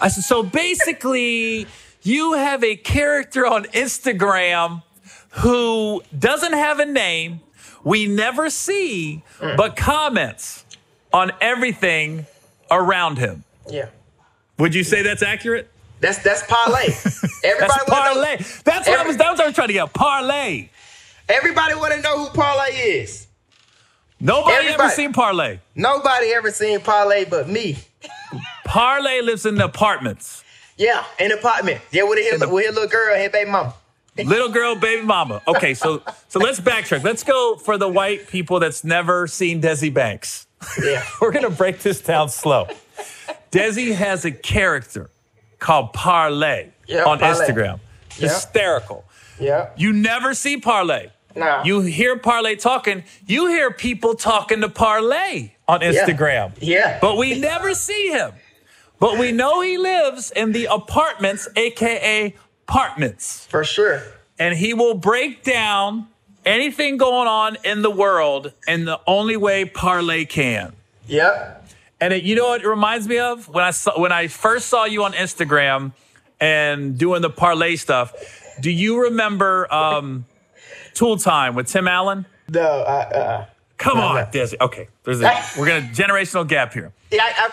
I said, so basically, you have a character on Instagram who doesn't have a name, we never see, but comments on everything around him. Yeah. Would you say that's accurate? That's parlay. Everybody that's parlay. That's what I was trying to get. Parlay. Everybody want to know who Parlay is. Nobody ever seen Parlay. Nobody ever seen Parlay but me. Parlay lives in the apartments. Yeah, in the apartment. Yeah, with his little girl and his baby mama. Little girl, baby mama. Okay, so let's backtrack. Let's go for the white people that's never seen Desi Banks. Yeah. We're going to break this down slow. Desi has a character called Parlay on Instagram. Yeah. Hysterical. Yeah. You never see Parlay. No. You hear Parlay talking. You hear people talking to Parlay on Instagram. Yeah. But we never see him. But we know he lives in the apartments, a.k.a. apartments. For sure. And he will break down anything going on in the world in the only way parlay can. Yep. And you know what it reminds me of? When I first saw you on Instagram and doing the parlay stuff, do you remember Tool Time with Tim Allen? No, Come on, Desi. Okay, we're gonna generational gap here. Yeah,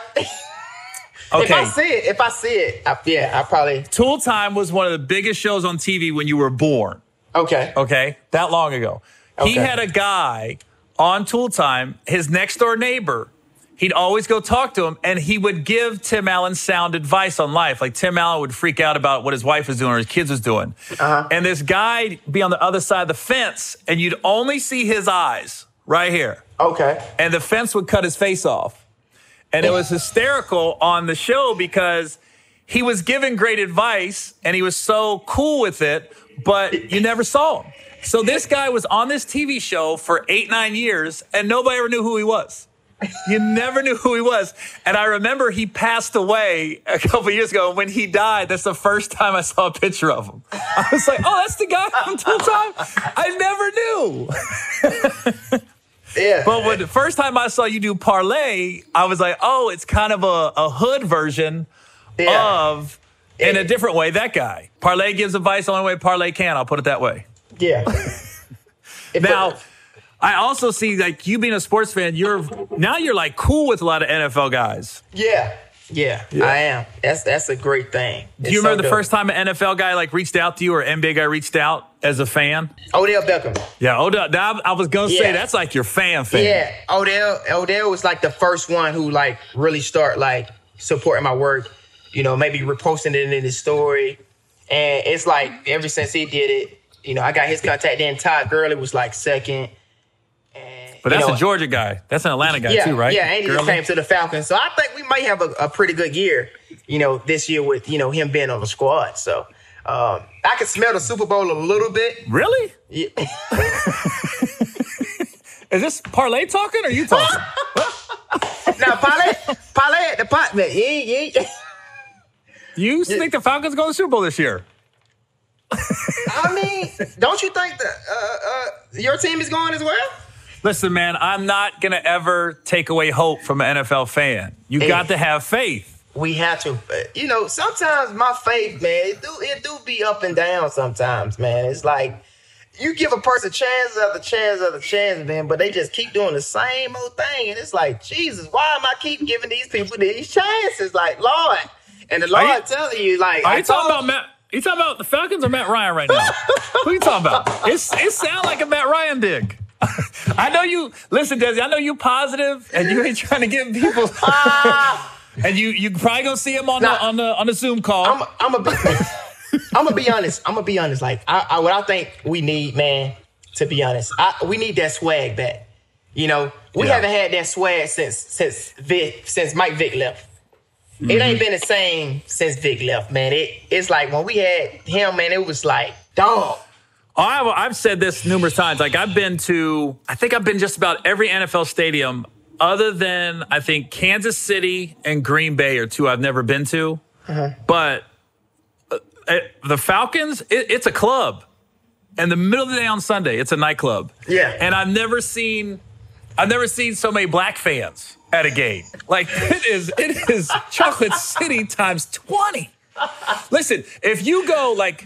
okay. If I see it, I probably. Tool Time was one of the biggest shows on TV when you were born. Okay, that long ago. He had a guy on Tool Time, his next door neighbor. He'd always go talk to him, and he would give Tim Allen sound advice on life. Like Tim Allen would freak out about what his wife was doing or his kids was doing. And this guy be on the other side of the fence, and you'd only see his eyes right here. Okay. And the fence would cut his face off. And it was hysterical on the show because he was giving great advice, and he was so cool with it, but you never saw him. So this guy was on this TV show for 8-9 years, and nobody ever knew who he was. You never knew who he was. And I remember he passed away a couple years ago. And when he died, that's the first time I saw a picture of him. I was like, oh, that's the guy from Tool Time? I never knew. Yeah. But when the first time I saw you do parlay, I was like, oh, it's kind of a hood version of, in a different way, that guy. Parlay gives advice the only way parlay can. I'll put it that way. Yeah. Now, I also see, like, you being a sports fan, you're like cool with a lot of NFL guys. Yeah, I am. That's a great thing. Do you remember the first time an NFL guy like reached out to you or an NBA guy reached out as a fan? Odell Beckham. Yeah, Odell. I was gonna say that's like your fan. Yeah, Odell was like the first one who like really start like supporting my work. You know, maybe reposting it in his story, and it's like ever since he did it, you know, I got his contact. Then Todd Gurley was like second. But that's a Georgia guy. That's an Atlanta guy too, right? Yeah, and he just came to the Falcons. So I think we might have a pretty good year, you know, this year with, you know, him being on the squad. So I can smell the Super Bowl a little bit. Really? Yeah. Is this parlay talking or you talking? Now, parlay at the pot, man. Yeah. You think the Falcons go to the Super Bowl this year? I mean, don't you think that your team is going as well? Listen, man, I'm not going to ever take away hope from an NFL fan. You got to have faith. We have to. You know, sometimes my faith, man, it do be up and down sometimes, man. It's like you give a person chance after chance after chance, man, but they just keep doing the same old thing. And it's like, Jesus, why am I keep giving these people these chances? Like, Lord. And the Lord telling you, like... Are you talking about Matt? You talking about the Falcons or Matt Ryan right now? Who are you talking about? It sounds like a Matt Ryan dig. I know you. Listen, Desi. I know you positive, and you ain't trying to get people. And you probably gonna see him on the Zoom call. I'm gonna be honest. Like what I think we need, man. To be honest, we need that swag back. You know, we haven't had that swag since Mike Vick left. Mm-hmm. It ain't been the same since Vick left, man. It's like when we had him, man. It was like, dog. I've said this numerous times. Like I think I've been just about every NFL stadium other than I think Kansas City and Green Bay are two I've never been to. But the Falcons, it's a club. In the middle of the day on Sunday, it's a nightclub. Yeah. And I've never seen so many black fans at a game. Like it is Chocolate City times 20. Listen, if you go like,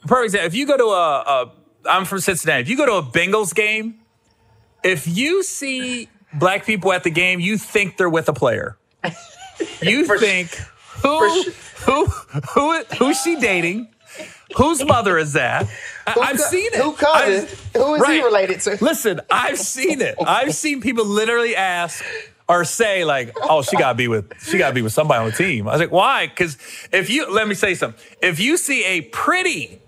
for example, if you go to I'm from Cincinnati. If you go to a Bengals game, if you see black people at the game, you think they're with a player. You think, who's she dating? Whose mother is that? I've seen it. Who is he related to? Listen, I've seen it. I've seen people literally ask or say like, "Oh, she gotta be with somebody on the team." I was like, "Why?" Because let me say something. If you see a pretty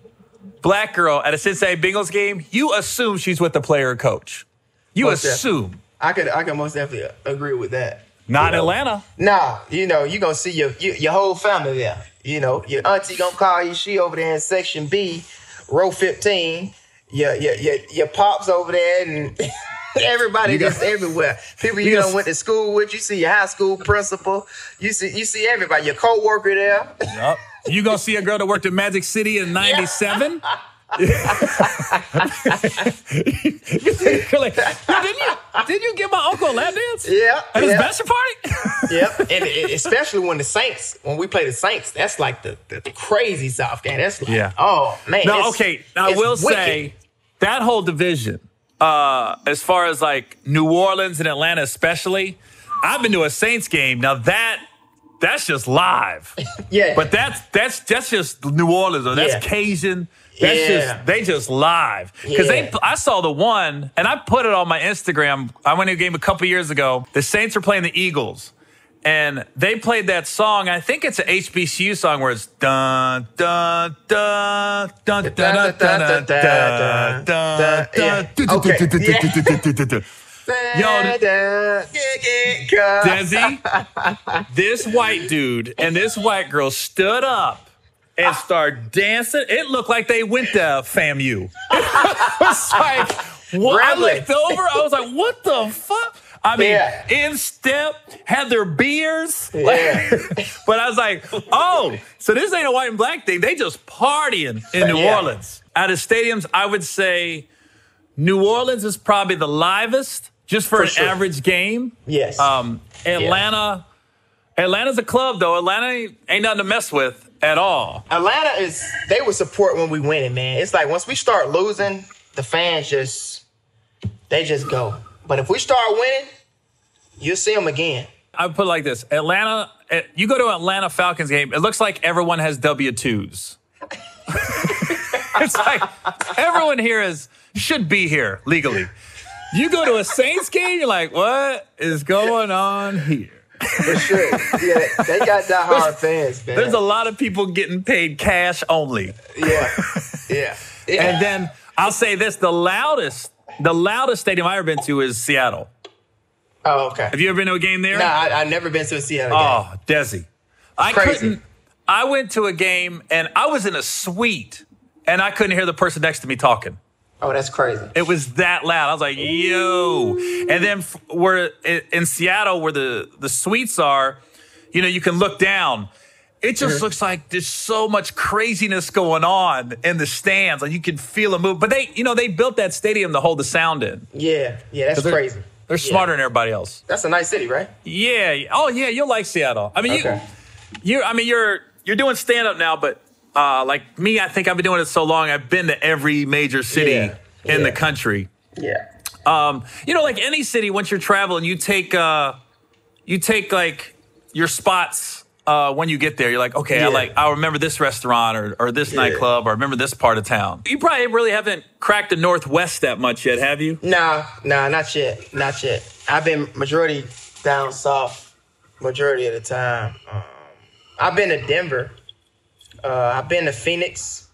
black girl at a Cincinnati Bengals game, you assume she's with the player or coach. You assume. I can most definitely agree with that. Not in Atlanta. Nah, you know, you gonna see your whole family there. You know, your auntie gonna call you. She over there in section B, row 15. Your pops over there, and everybody just everywhere. People you done went to school with. You see your high school principal. You see everybody. Your coworker there. Yep. You gonna see a girl that worked at Magic City in '97? You're like, didn't you give my uncle a lap dance? Yeah. At his bachelor party? Yep. And especially when we play the Saints, that's like the crazy South game. That's like, oh, man. No, okay. Now, I will say that whole division, as far as like New Orleans and Atlanta especially, I've been to a Saints game. Now, that's just live. Yeah. But that's just New Orleans, or that's Cajun. They just live. Because I saw the one, and I put it on my Instagram. I went to a game a couple years ago. The Saints were playing the Eagles, and they played that song. I think it's an HBCU song where it's dun dun dun dun dun dun dun dun dun dun. Yo, Desi, this white dude and this white girl stood up and started dancing. It looked like they went to FAMU. It was like, what? I looked over. I was like, what the fuck? I mean, in step, had their beers. Yeah. But I was like, oh, so this ain't a white and black thing. They just partying in New Orleans. Out of stadiums, I would say New Orleans is probably the livest, just for an average game. Yes. Atlanta's a club, though. Atlanta ain't nothing to mess with at all. Atlanta they would support when we win it, man. It's like once we start losing, the fans just go. But if we start winning, you'll see them again. I would put it like this. Atlanta, you go to an Atlanta Falcons game, it looks like everyone has W-2s. It's like everyone here should be here legally. You go to a Saints game, you're like, what is going on here? For sure. Yeah, they got diehard fans, man. There's a lot of people getting paid cash only. Yeah. And then I'll say this, the loudest stadium I've ever been to is Seattle. Oh, okay. Have you ever been to a game there? No, I've never been to a Seattle game. Oh, Desi. I went to a game and I was in a suite and I couldn't hear the person next to me talking. Oh, that's crazy. It was that loud. I was like, yo. And then in Seattle, where the suites are, you can look down. It just looks like there's so much craziness going on in the stands. Like you can feel a move. But they built that stadium to hold the sound in. Yeah, that's crazy. They're smarter than everybody else. That's a nice city, right? Yeah. Oh, yeah, you'll like Seattle. I mean, you're doing stand-up now, but like me, I think I've been doing it so long, I've been to every major city in the country. Yeah. Like any city, once you're traveling, you take like your spots when you get there. You're like, okay, I remember this restaurant or this nightclub, or I remember this part of town. You probably really haven't cracked the Northwest that much yet, have you? Nah, not yet. I've been majority down south, majority of the time. I've been to Denver. I've been to Phoenix.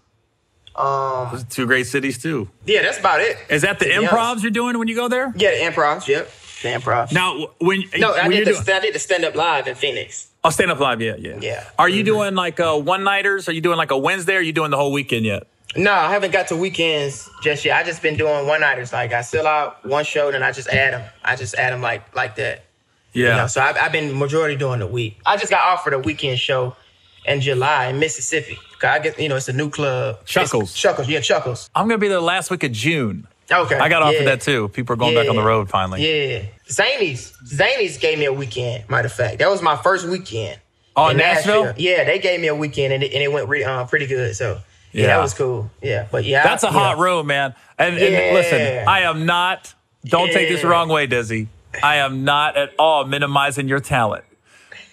Those are two great cities too. Yeah, that's about it. Is that the improvs you're doing when you go there? Yeah, the improvs. Yep, the improvs. Now, I did the stand-up live in Phoenix. Oh, stand-up live, yeah. Are you doing like one-nighters? Are you doing like a Wednesday? Or are you doing the whole weekend yet? No, I haven't got to weekends just yet. I just been doing one-nighters. Like I sell out one show, then I just add them like that. Yeah. So I've been majority doing the week. I just got offered a weekend show in July in Mississippi. I guess, it's a new club. Chuckles. Chuckles. I'm going to be there the last week of June. Okay. I got offered that too. People are going back on the road finally. Yeah. Zanies gave me a weekend, matter of fact. That was my first weekend. Oh, in Nashville? Yeah, they gave me a weekend and it went pretty good. So, that was cool. Yeah, but that's a hot room, man. And listen, I am not, don't take this the wrong way, Desi. I am not at all minimizing your talent.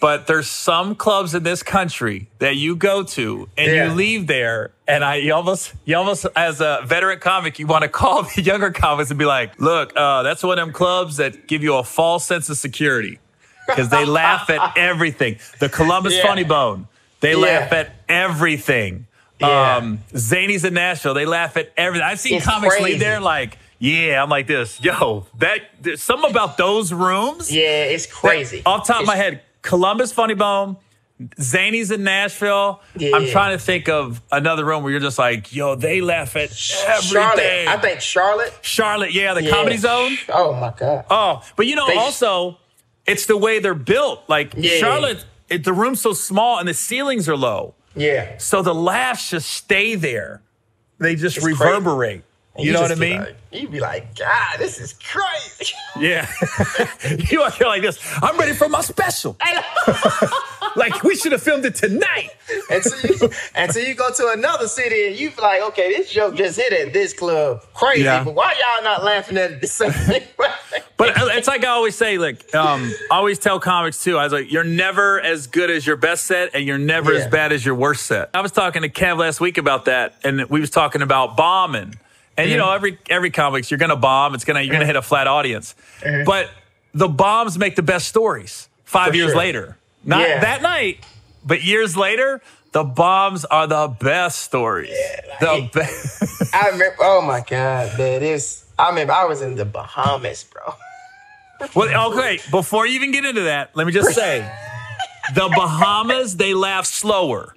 But there's some clubs in this country that you go to and you leave there, and you almost as a veteran comic, you want to call the younger comics and be like, look, that's one of them clubs that give you a false sense of security because they laugh at everything. The Columbus Funny Bone, they laugh at everything. Zanies in Nashville, they laugh at everything. I've seen comics leave there like, I'm like this. Yo, there's something about those rooms. Yeah, it's crazy. Off the top of my head, Columbus Funny Bone, Zanies in Nashville. Yeah. I'm trying to think of another room where you're just like, yo, they laugh at everything. I think Charlotte. The Comedy Zone. Oh, my God. Oh, but also, it's the way they're built. Like, Charlotte, the room's so small and the ceilings are low. Yeah. So the laughs just stay there. they just It's reverberate. crazy. You know what I mean? You'd be like, God, this is crazy. Yeah. You're like this. I'm ready for my special. Like, we should have filmed it tonight. Until you go to another city and you feel like, okay, this joke just hit at this club. Crazy. Yeah. But why y'all not laughing at it the same thing? But it's like I always say, like, I always tell comics too, I was like, you're never as good as your best set and you're never as bad as your worst set. I was talking to Kev last week about that, and we was talking about bombing. And, you know, every comics, you're going to bomb. You're going to hit a flat audience. But the bombs make the best stories 5 years later. Not that night, but years later, the bombs are the best stories. Yeah, like, the best. I remember, oh, my God, man. I remember I was in the Bahamas, bro. Well, okay, before you even get into that, let me just say, the Bahamas, they laugh slower.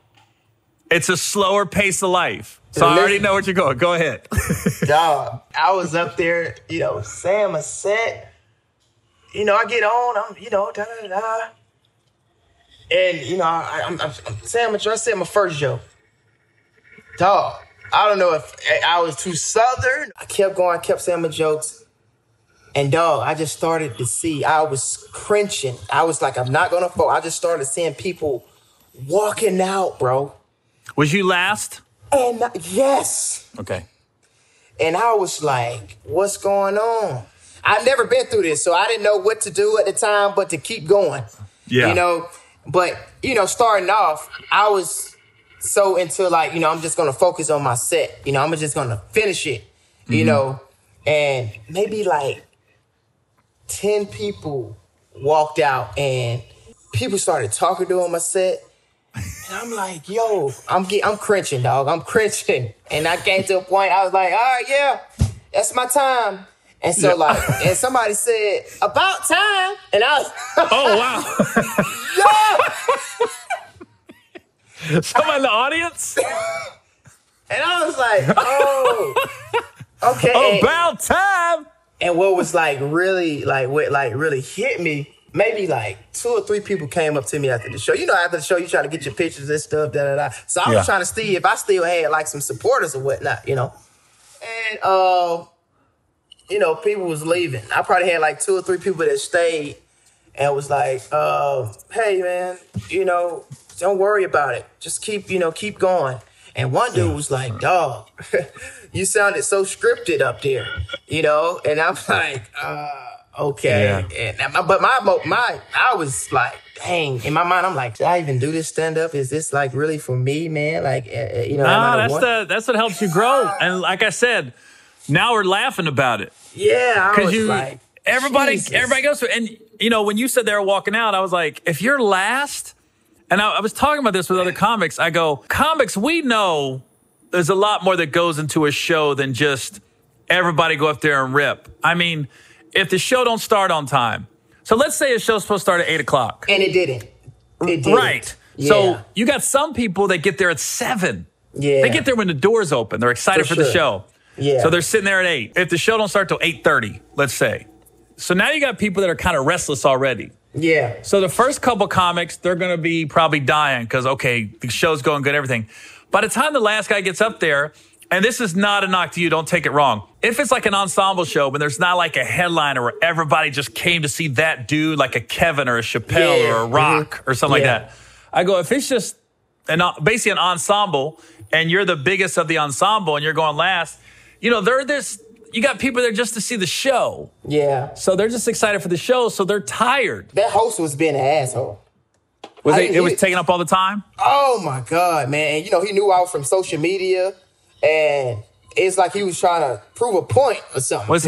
It's a slower pace of life. So I already know what you're going. Go ahead. Dog, I was up there, you know, saying my set. You know, I get on, I'm, you know, da-da-da. And, you know, I'm saying I said my first joke. Dog, I don't know if I was too Southern. I kept going, I kept saying my jokes. And, dog, I just started to see, I was cringing. I was like, I'm not going to fall. I just started seeing people walking out, bro. Was you last? And yes. Okay. And I was like, what's going on? I've never been through this, so I didn't know what to do at the time but to keep going. Yeah. You know, but, you know, starting off, I was so into like, you know, I'm just going to focus on my set. You know, I'm just going to finish it, you know. And maybe like 10 people walked out and people started talking during my set. And I'm like, yo, I'm cringing, dog. I'm cringing. And I came to a point, I was like, all right, yeah, that's my time. And so, like, and somebody said, about time. And I was, oh, wow. Someone in the audience? And I was like, oh, okay. About time. And what was like really, like, what like really hit me, maybe like 2 or 3 people came up to me after the show. You know, after the show, you try to get your pictures and stuff, da-da-da. So I was trying to see if I still had like some supporters or whatnot, you know. And, you know, people was leaving. I probably had like 2 or 3 people that stayed and was like, hey, man, you know, don't worry about it. Just keep going. And one dude was like, dog, you sounded so scripted up there, you know? And I'm like, okay. Yeah. And but I was like, dang. In my mind, I'm like, did I even do this stand-up? Is this like really for me, man? Like, you know. No, that's what helps you grow. And like I said, now we're laughing about it. Yeah, I was like, everybody goes through. And, you know, when you said they were walking out, I was like, if you're last, and I was talking about this with other comics, I go, comics, we know there's a lot more that goes into a show than just everybody go up there and rip. I mean, if the show don't start on time. So let's say a show's supposed to start at 8 o'clock. And it didn't. It didn't. Right. Yeah. So you got some people that get there at 7. Yeah. They get there when the doors open. They're excited for the show. Yeah. So they're sitting there at 8. If the show don't start till 8:30, let's say. So now you got people that are kind of restless already. Yeah. So the first couple comics, they're going to be probably dying because, okay, the show's going good, everything. By the time the last guy gets up there, and this is not a knock to you, don't take it wrong. If it's like an ensemble show, but there's not like a headliner where everybody just came to see that dude, like a Kevin or a Chappelle or a Rock or something like that. I go, if it's just basically an ensemble and you're the biggest of the ensemble and you're going last, you know, you got people there just to see the show. Yeah. So they're just excited for the show, so they're tired. That host was being an asshole. It was taking up all the time? Oh, my God, man. And, you know, he knew I was from social media, and it's like he was trying to prove a point or something. Was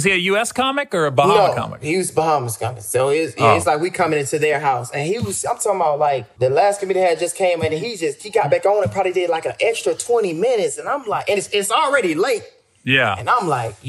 he a U.S. comic or a Bahama comic? He was Bahamas comic. So it's like we coming into their house. And I'm talking about like the last comedian had just came in and he got back on and probably did like an extra 20 minutes. And I'm like, and it's already late. Yeah. And I'm like,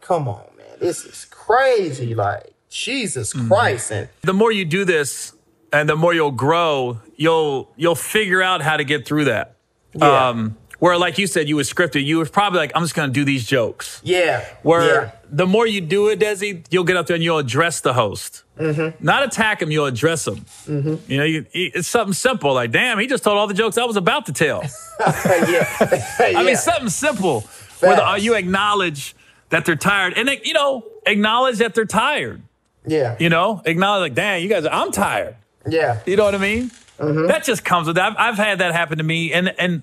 come on, man. This is crazy. Like, Jesus Christ. And the more you do this and the more you'll grow, you'll figure out how to get through that. Yeah. Where, like you said, you were scripted. You were probably like, I'm just going to do these jokes. Yeah. Where the more you do it, Desi, you'll get up there and you'll address the host. Not attack him, you'll address him. You know, it's something simple like, damn, he just told all the jokes I was about to tell. I mean, something simple where you acknowledge that they're tired. And, they, you know, acknowledge that they're tired. Yeah. You know, acknowledge like, dang, you guys, I'm tired. Yeah. You know what I mean? That just comes with that. I've had that happen to me. And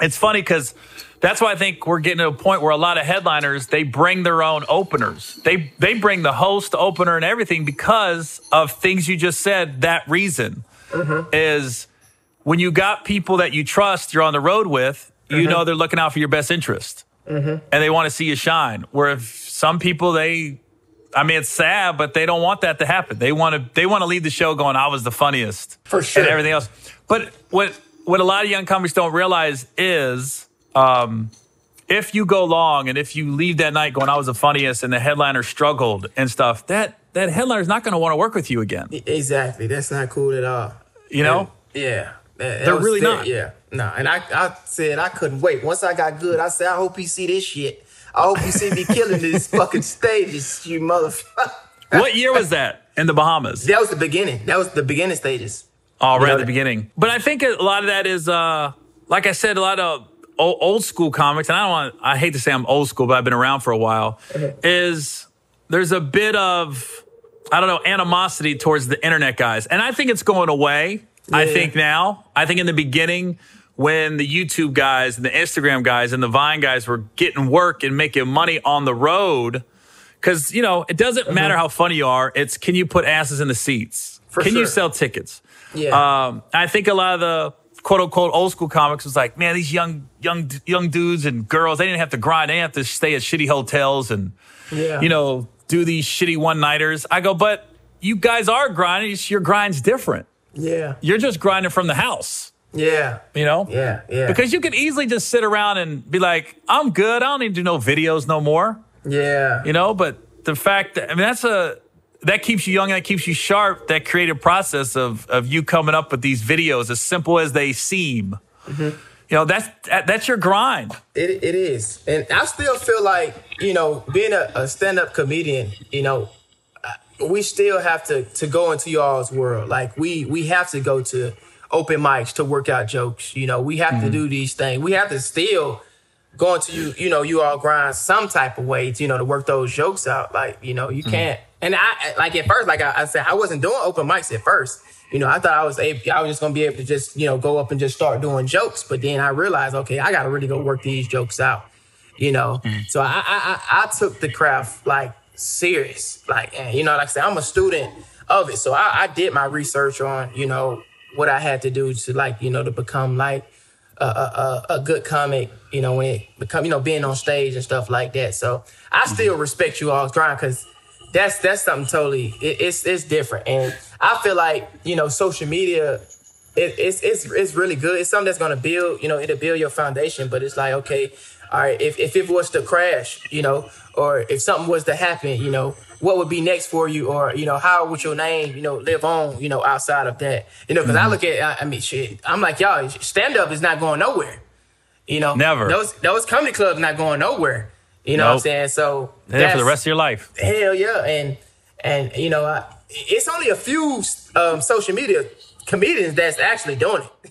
it's funny because that's why I think we're getting to a point where a lot of headliners, they bring their own openers. They bring the host, the opener, and everything because of things you just said. That reason is when you got people that you trust, you're on the road with, you know they're looking out for your best interest. And they want to see you shine. Where if some people, I mean, it's sad, but they don't want that to happen. They want to leave the show going, I was the funniest. For sure. And everything else. But what a lot of young comics don't realize is if you go long and if you leave that night going, I was the funniest, and the headliner struggled and stuff, that headliner's not going to want to work with you again. Exactly. That's not cool at all. You know? Yeah. They're really not. Yeah. No. And I said I couldn't wait. Once I got good, I said, I hope he see this shit. I hope you see me killing this fucking stages, you motherfucker. What year was that in the Bahamas? That was the beginning. That was the beginning stages. Oh, right at the beginning. But I think a lot of that is, like I said, a lot of old school comics, and I hate to say I'm old school, but I've been around for a while, is there's a bit of, I don't know, animosity towards the internet guys. And I think it's going away. I think now. I think in the beginning, when the YouTube guys and the Instagram guys and the Vine guys were getting work and making money on the road, because, you know, it doesn't matter how funny you are. It's, can you put asses in the seats? Can you sell tickets? Yeah. I think a lot of the quote unquote old school comics was like, man, these young dudes and girls, they didn't have to grind. They didn't have to stay at shitty hotels and, you know, do these shitty one-nighters. I go, but you guys are grinding. Your grind's different. Yeah. You're just grinding from the house. Yeah. You know? Yeah. Yeah. Because you could easily just sit around and be like, I'm good. I don't need to do no videos no more. Yeah. You know, but the fact that, I mean, that keeps you young, that keeps you sharp, that creative process of you coming up with these videos, as simple as they seem. You know, that's your grind. It is. And I still feel like, you know, being a stand-up comedian, you know, we still have to go into y'all's world. Like, we have to go to open mics to work out jokes. You know, we have to do these things. We have to still go into, you know, you all grind some type of way, you know, to work those jokes out. Like, you know, you can't. And I, like, at first, like I said, I wasn't doing open mics at first. You know, I thought I was just going to be able to just, you know, go up and just start doing jokes. But then I realized, okay, I got to really go work these jokes out, you know. So I took the craft, like, serious. Like, and, you know, like I said, I'm a student of it. So I did my research on, you know, what I had to do to, like, you know, to become, like, a good comic, you know, when it become, you know, being on stage and stuff like that. So I still respect you all's grind, because that's something totally, it's different. And I feel like, you know, social media, it's really good. It's something that's going to build, you know, it'll build your foundation. But it's like, okay, all right, if it was to crash, you know, or if something was to happen, you know, what would be next for you? Or, you know, how would your name, you know, live on, you know, outside of that? You know, because I look at, I mean, shit, I'm like, y'all, stand-up is not going nowhere. You know? Never. Those comedy clubs not going nowhere. You know what I'm saying? So there for the rest of your life. Hell yeah. And you know, it's only a few social media comedians that's actually doing it.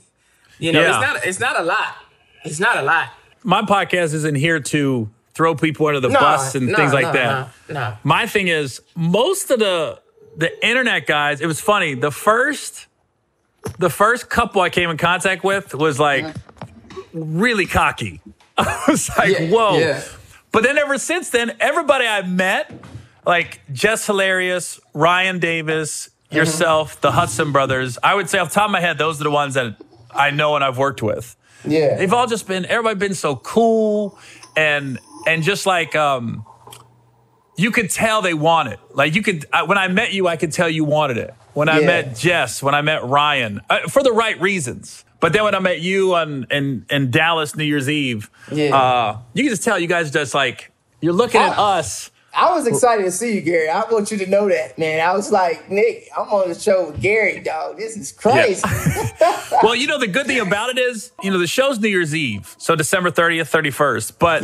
You know, it's not a lot. It's not a lot. My podcast isn't here to throw people under the bus and things like that. No. My thing is, most of the internet guys, it was funny. The first couple I came in contact with was like really cocky. I was like, whoa. Yeah. But then ever since then, everybody I've met, like Jess Hilarious, Ryan Davis, yourself, the Hudson brothers, I would say off the top of my head, those are the ones that I know and I've worked with. Yeah. They've all just been, everybody been so cool and just like, you could tell they want it. Like you could, when I met you, I could tell you wanted it. When I met Jess, when I met Ryan, for the right reasons. But then when I met you in Dallas New Year's Eve, you can just tell you guys just like, you're looking at us I was excited to see you, Gary. I want you to know that, man. I was like, Nick, I'm on the show with Gary, dog. This is crazy. Yeah. Well, the good thing about it is, the show's New Year's Eve, so December 30th, 31st. But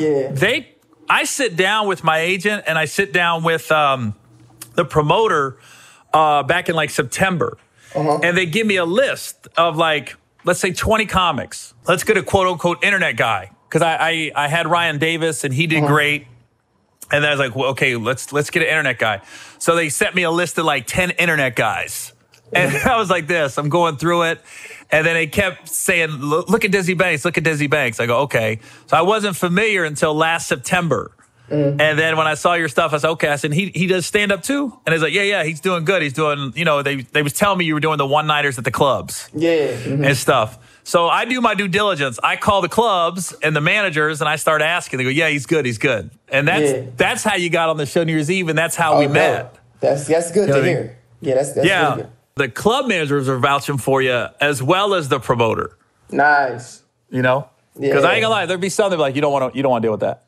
I sit down with my agent and I sit down with the promoter back in like September. And they give me a list of like, let's say 20 comics. Let's get a quote unquote internet guy. Because I had Ryan Davis and he did great. And then I was like, well, okay, let's get an internet guy. So they sent me a list of like 10 internet guys. And I was like this, I'm going through it. And then they kept saying, look at Desi Banks, look at Desi Banks. I go, okay. So I wasn't familiar until last September. And then when I saw your stuff, I said, okay. I said, he does stand up too? And he's like, yeah, he's doing good. He's doing, they was telling me you were doing the one-nighters at the clubs. And stuff. So I do my due diligence. I call the clubs and the managers and I start asking. They go, yeah, he's good. And that's how you got on the show New Year's Eve, and that's how we met. That's good to hear. Yeah, that's really good. The club managers are vouching for you as well as the promoter. Nice. Because I ain't gonna lie, there'd be some that be like, you don't want to deal with that.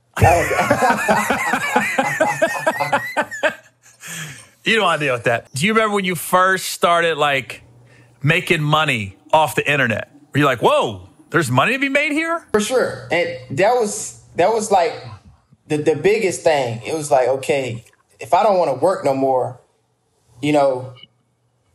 You don't want to deal with that. Do you remember when you first started like making money off the internet? Were you like, whoa, there's money to be made here? For sure. And that was like the biggest thing. It was like, okay, if I don't want to work no more,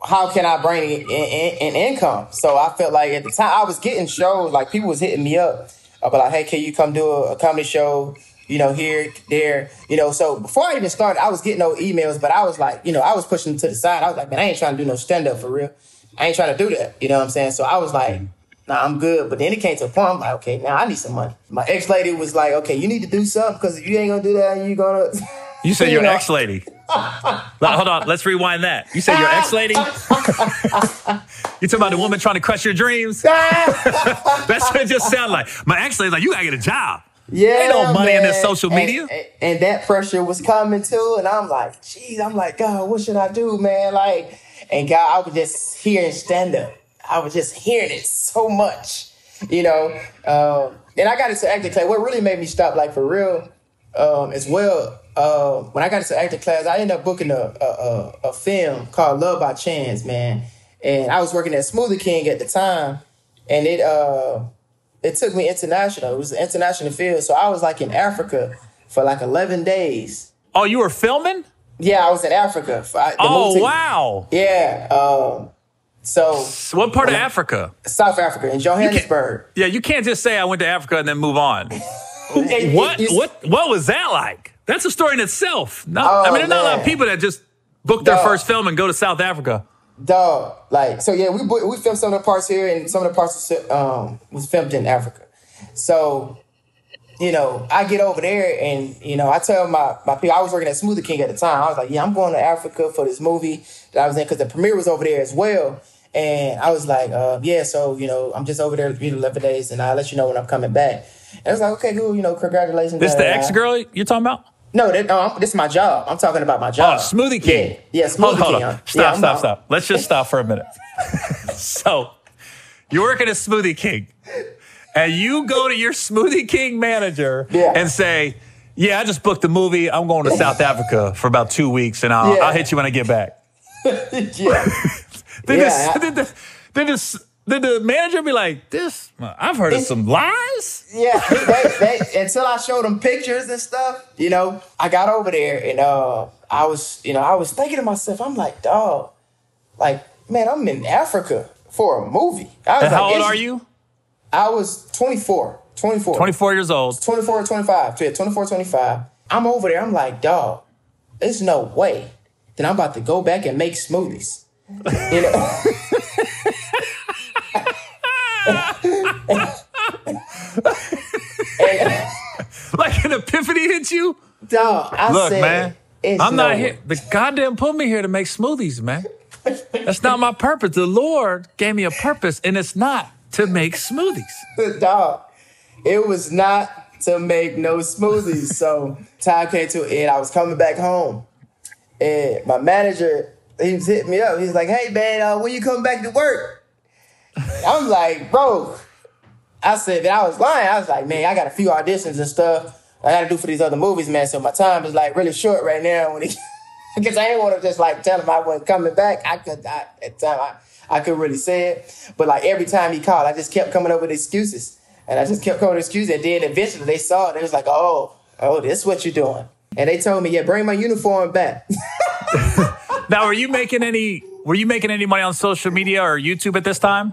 how can I bring in income? So I felt like at the time I was getting shows, like people was hitting me up about like, hey, can you come do a comedy show? Here, there, so before I even started, I was getting no emails, but I was like, I was pushing them to the side. I was like, man, I ain't trying to do no stand-up for real. I ain't trying to do that. You know what I'm saying? So I was like, nah, I'm good. But then it came to a point, I'm like, okay, now I need some money. My ex-lady was like, okay, you need to do something because if you ain't going to do that, you're going to... You said your ex-lady. Hold on, let's rewind that. You said your ex-lady? You talking about the woman trying to crush your dreams? That's what it just sounded like. My ex-lady's like, you got to get a job. Yeah, ain't no money in this social media. And that pressure was coming too. And I'm like, geez, God, what should I do, man? Like, and God, I was just hearing stand-up. I was just hearing it so much, And I got into acting class. What really made me stop, like for real, as well, when I got into acting class, I ended up booking a film called Love by Chance, man. And I was working at Smoothie King at the time. And it took me international. It was an international field. So I was like in Africa for like 11 days. Oh, you were filming? Yeah, I was in Africa. Wow. Yeah. So what part of Africa? South Africa, in Johannesburg. You can't just say I went to Africa and then move on. What was that like? That's a story in itself. There's not a lot of people that just book their first film and go to South Africa. Dog, we filmed some of the parts here, and some of the parts was filmed in Africa. So, I get over there, and I tell my people. I was working at Smoothie King at the time. I was like, I'm going to Africa for this movie that I was in because the premiere was over there as well. And I was like, so I'm just over there 11 days, and I'll let you know when I'm coming back. And I was like, okay, cool, congratulations. This the ex-girl you're talking about? No, this is my job. I'm talking about my job. Oh, Smoothie King. Yeah, Smoothie King. Hold on. Stop. Let's just stop for a minute. So, you're working at Smoothie King, and you go to your Smoothie King manager and say, I just booked a movie. I'm going to South Africa for about 2 weeks, and I'll hit you when I get back. Did the manager be like, I've heard of some lies? Yeah, until I showed them pictures and stuff, I got over there and I was thinking to myself, I'm like, dog, like, man, I'm in Africa for a movie. How old are you? I was 24. 24 years old. 24 or 25. Yeah, 24, 25. I'm over there. I'm like, dog, there's no way that I'm about to go back and make smoothies. Like an epiphany hit you? Dog, Look, man, I'm not here. The goddamn put me here to make smoothies, man. That's not my purpose. The Lord gave me a purpose, and it's not to make smoothies. Dog, it was not to make no smoothies. So time came to it, and I was coming back home. And my manager, he was hitting me up. He's like, hey, man, when you coming back to work? I'm like, bro. I said that I was lying. I was like, man, I got a few auditions and stuff. I got to do for these other movies, man. So my time is like really short right now. Because I didn't want to just like tell him I wasn't coming back. At the time I couldn't really say it. But like every time he called, I just kept coming up with excuses. And I just kept coming with excuses. And then eventually they saw it. They was like, oh, this is what you're doing. And they told me, yeah, bring my uniform back. Now, were you making any money on social media or YouTube at this time?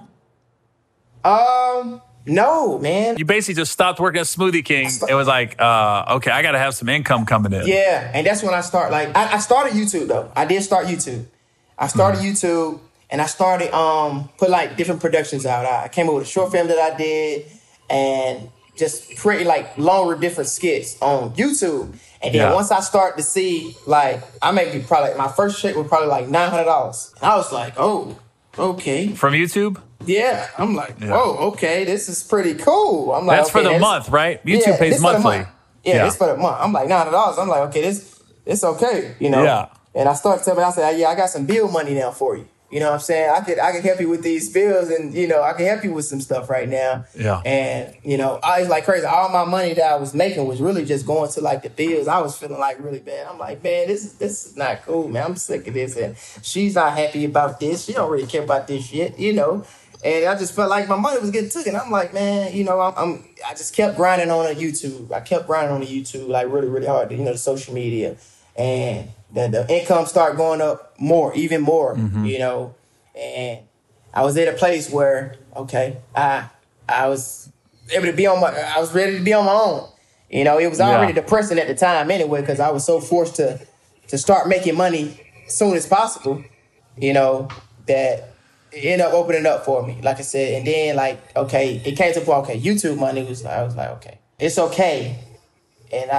No, man. You basically just stopped working at Smoothie King. It was like, okay, I got to have some income coming in. Yeah, and that's when I start. Like, I started YouTube though. I did start YouTube. I started YouTube, and I started put like different productions out. I came up with a short film that I did, and just creating like longer different skits on YouTube. And then once I start to see, like, I maybe probably, my first check was probably like $900. And I was like, oh, okay. From YouTube? Yeah. I'm like, whoa, okay, this is pretty cool. I'm like, that's okay, for the month, right? YouTube pays monthly. Yeah, it's for the month. I'm like, $900. I'm like, okay, it's okay, you know? Yeah. And I started telling me, I said, yeah, I got some bill money now for you. You know what I'm saying? I could help you with these bills, and, you know, I can help you with some stuff right now. Yeah. And, you know, I was like crazy. All my money that I was making was really just going to like the bills. I was feeling like really bad. I'm like, man, this is not cool, man. I'm sick of this. And she's not happy about this. She don't really care about this shit, you know. And I just felt like my money was getting taken. I'm like, man, you know, I just kept grinding on the YouTube. I kept grinding on the YouTube, like really, really hard, you know, the social media. And the income started going up even more, you know. And I was at a place where, okay, I was able to be I was ready to be on my own. You know, it was already depressing at the time anyway, because I was so forced to start making money as soon as possible, you know, that it ended up opening up for me, like I said. And then, like, okay, it came to the point, okay, YouTube money I was like, okay, it's okay. And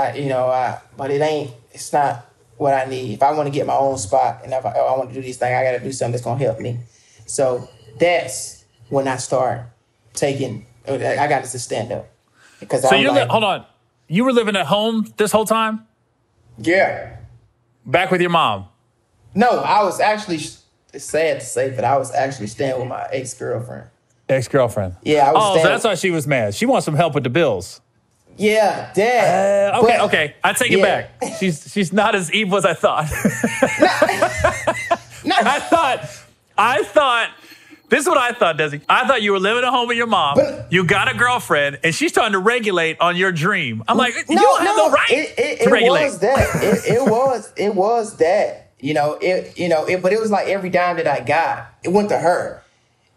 but it's not what I need. If I want to get my own spot and if I want to do these things, I got to do something that's going to help me. So that's when I start I got to stand up. Because so hold on. You were living at home this whole time? Yeah. Back with your mom? No, I was actually, it's sad to say, but I was actually staying with my ex-girlfriend. Ex-girlfriend? Yeah, I was so that's why she was mad. She wants some help with the bills. Yeah, Dad. Okay. I take it back. She's not as evil as I thought. No. I thought, this is what I thought, Desi. I thought you were living at home with your mom. You got a girlfriend, and she's trying to regulate on your dream. I'm like, you don't have no right to regulate. It was that. It was that. You know, but it was like every dime that I got, it went to her.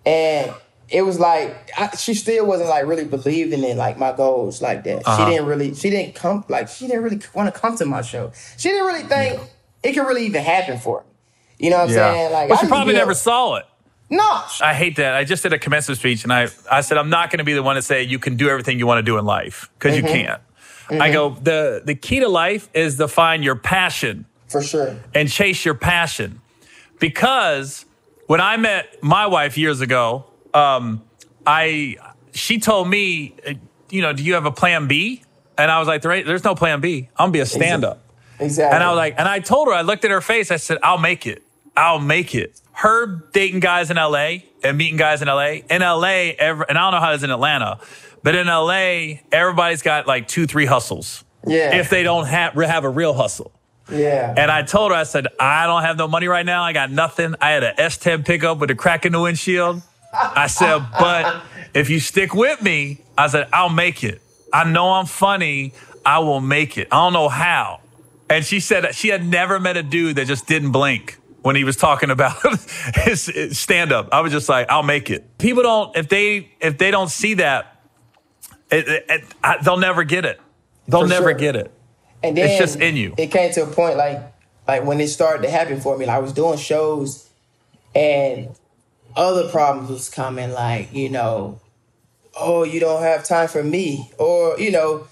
And it was like, she still wasn't like really believing in like my goals like that. She didn't really want to come to my show. She didn't really think it could really even happen for me. You know what I'm saying? Like, but she probably never saw it. No. I hate that. I just did a commencement speech, and I said, I'm not going to be the one to say you can do everything you want to do in life, because you can't. I go, the key to life is to find your passion. For sure. And chase your passion. Because when I met my wife years ago, she told me, you know, do you have a plan B? And I was like, there's no plan B. I'm going to be a stand-up. Exactly. And I was like, and I told her, I looked at her face, I said, I'll make it. Her dating guys in LA and meeting guys in LA. In LA, and I don't know how it is in Atlanta, but in LA, everybody's got like 2-3 hustles. Yeah. If they don't have a real hustle. Yeah. And I told her, I said, I don't have no money right now. I got nothing. I had an S10 pickup with a crack in the windshield. I said, but if you stick with me, I said, I'll make it. I know I'm funny. I will make it. I don't know how. And she said she had never met a dude that just didn't blink when he was talking about his stand-up. I was just like, I'll make it. People don't, if they don't see that, they'll never get it. They'll never get it. And then it's just in you. It came to a point like when it started to happen for me, like I was doing shows and other problems was coming, like, you know, oh, you don't have time for me, or, you know,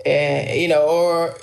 and, you know, or,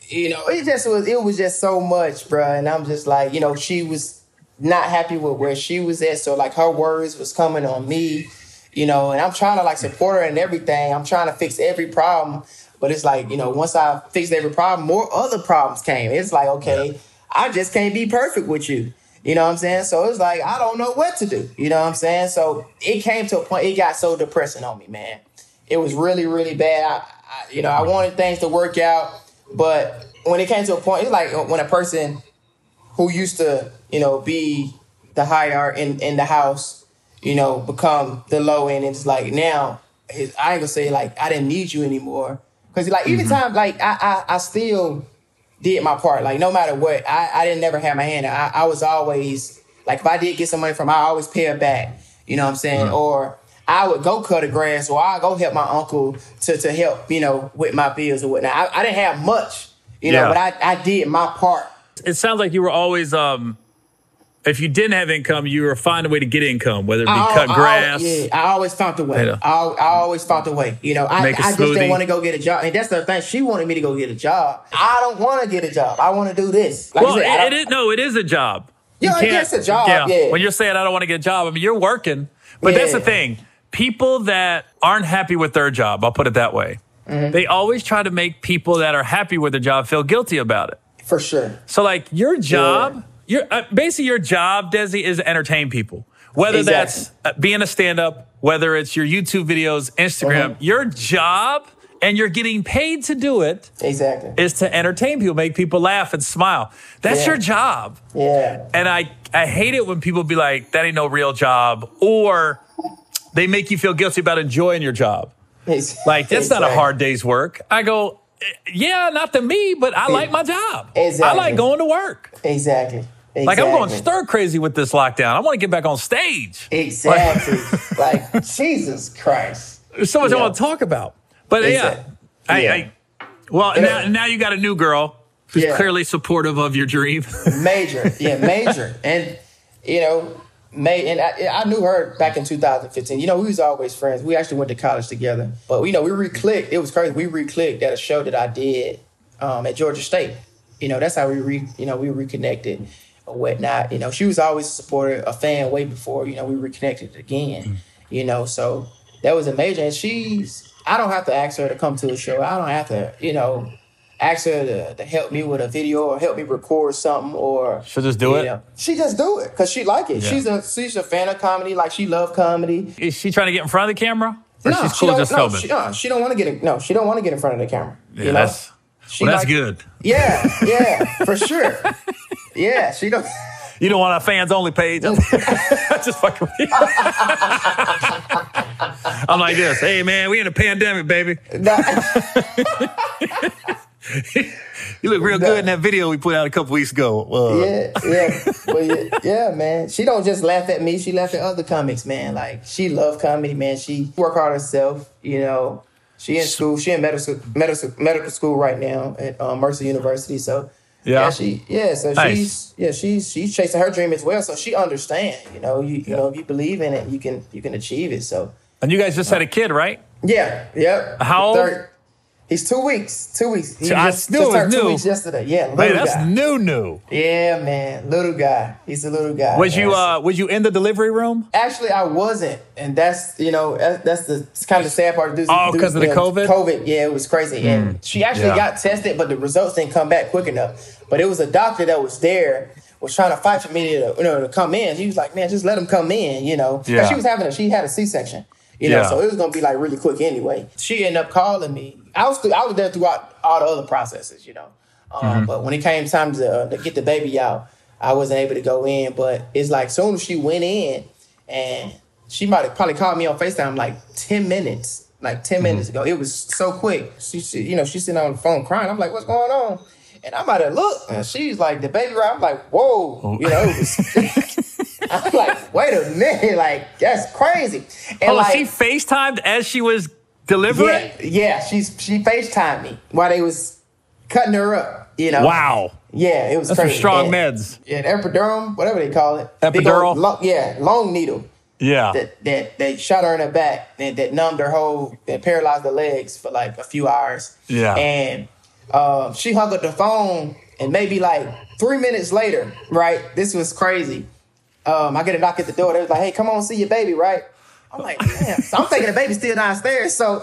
you know, it was just so much, bruh. And I'm just like, you know, she was not happy with where she was at. So like her words was coming on me, you know, and I'm trying to like support her and everything. I'm trying to fix every problem. But it's like, you know, once I fixed every problem, more other problems came. It's like, okay, I just can't be perfect with you. You know what I'm saying? So it's like, I don't know what to do. You know what I'm saying? So it came to a point, it got so depressing on me, man. It was really, really bad. I wanted things to work out, but when it came to a point, it's like when a person who used to, be the higher in the house, become the low end. It's like now, I ain't gonna say like I didn't need you anymore. Because like even time, like I still did my part. Like no matter what, I didn't never have my hand out. I was always like if I did get some money from, I always pay it back. You know what I'm saying? Or I would go cut the grass, or I go help my uncle to help, with my bills or whatnot. I didn't have much, but I did my part. It sounds like you were always, if you didn't have income, you were finding a way to get income, whether it be cut grass. I always found a way. I always found a way. I just didn't want to go get a job. And that's the thing. She wanted me to go get a job. I don't want to get a job. I want to do this. Like it is a job. Yeah, it's a job. Yeah. When you're saying I don't want to get a job, I mean, you're working. But that's the thing. People that aren't happy with their job, I'll put it that way, they always try to make people that are happy with their job feel guilty about it. For sure. So like your job, basically your job, Desi, is to entertain people. Whether that's being a stand-up, whether it's your YouTube videos, Instagram, your job, and you're getting paid to do it, is to entertain people, make people laugh and smile. That's your job. Yeah. And I hate it when people be like, that ain't no real job, or they make you feel guilty about enjoying your job. Like, that's not a hard day's work. I go, yeah, not to me, but I like my job. I like going to work. Exactly. Like, I'm going stir crazy with this lockdown. I want to get back on stage. Exactly. Like, Jesus Christ. There's so much I want to talk about. But now you got a new girl who's clearly supportive of your dream. Major. And, I knew her back in 2015. We was always friends. We actually went to college together. But, we re-clicked. It was crazy. We re-clicked at a show that I did at Georgia State. That's how we reconnected or whatnot. She was always a supporter, a fan way before, we reconnected again. So that was amazing. And I don't have to ask her to come to a show. I don't have to, ask her to help me with a video or help me record something, or she'll just do it. She just do it because she like it. Yeah. She's a fan of comedy. Like she love comedy. Is she trying to get in front of the camera? Or no, she's cool just filming? She don't want to get. She don't want to get in front of the camera. Yeah, that's good. Yeah, for sure. Yeah, she don't. You don't want a fans only page. Just fucking with you. I'm like this. Hey man, we in a pandemic, baby. You look real good in that video we put out a couple weeks ago. Man. She don't just laugh at me. She laugh at other comics, man. Like she love comedy, man. She work hard herself. She in school. She in medical school right now at Mercer University. So she's chasing her dream as well. So she understand. If you believe in it, you can achieve it. So. And you guys just had a kid, right? Yeah. Yep. How old? He's 2 weeks. 2 weeks. He just turned 2 weeks yesterday. Yeah, little man, that's guy. new. Yeah, man, little guy. He's a little guy. Was you in the delivery room? Actually, I wasn't, and that's the kind of sad part. Because of the COVID. COVID, yeah, it was crazy. And she actually got tested, but the results didn't come back quick enough. But it was a doctor that was there, was trying to fight for me to come in. He was like, man, just let him come in, Because she had a C-section. So it was going to be like really quick anyway. She ended up calling me. I was there throughout all the other processes, But when it came time to get the baby out, I wasn't able to go in. But it's like soon as she went in, and she might have probably called me on FaceTime like 10 minutes, minutes ago. It was so quick. She's sitting on the phone crying. I'm like, what's going on? And I'm about to look, and she's like, the baby right? I'm like, whoa. I'm like, wait a minute, like, that's crazy. And she FaceTimed as she was delivering? Yeah, she FaceTimed me while they was cutting her up, Wow. Yeah, it was that's crazy. Some strong meds. Yeah, epidural, whatever they call it. Epidural? Long needle. Yeah. That they shot her in the back, that numbed her that paralyzed her legs for like a few hours. Yeah. And she hung up the phone, and maybe like 3 minutes later, right? This was crazy. I get a knock at the door. They was like, hey, come on, see your baby, right? I'm like, damn. So I'm thinking the baby's still downstairs. So,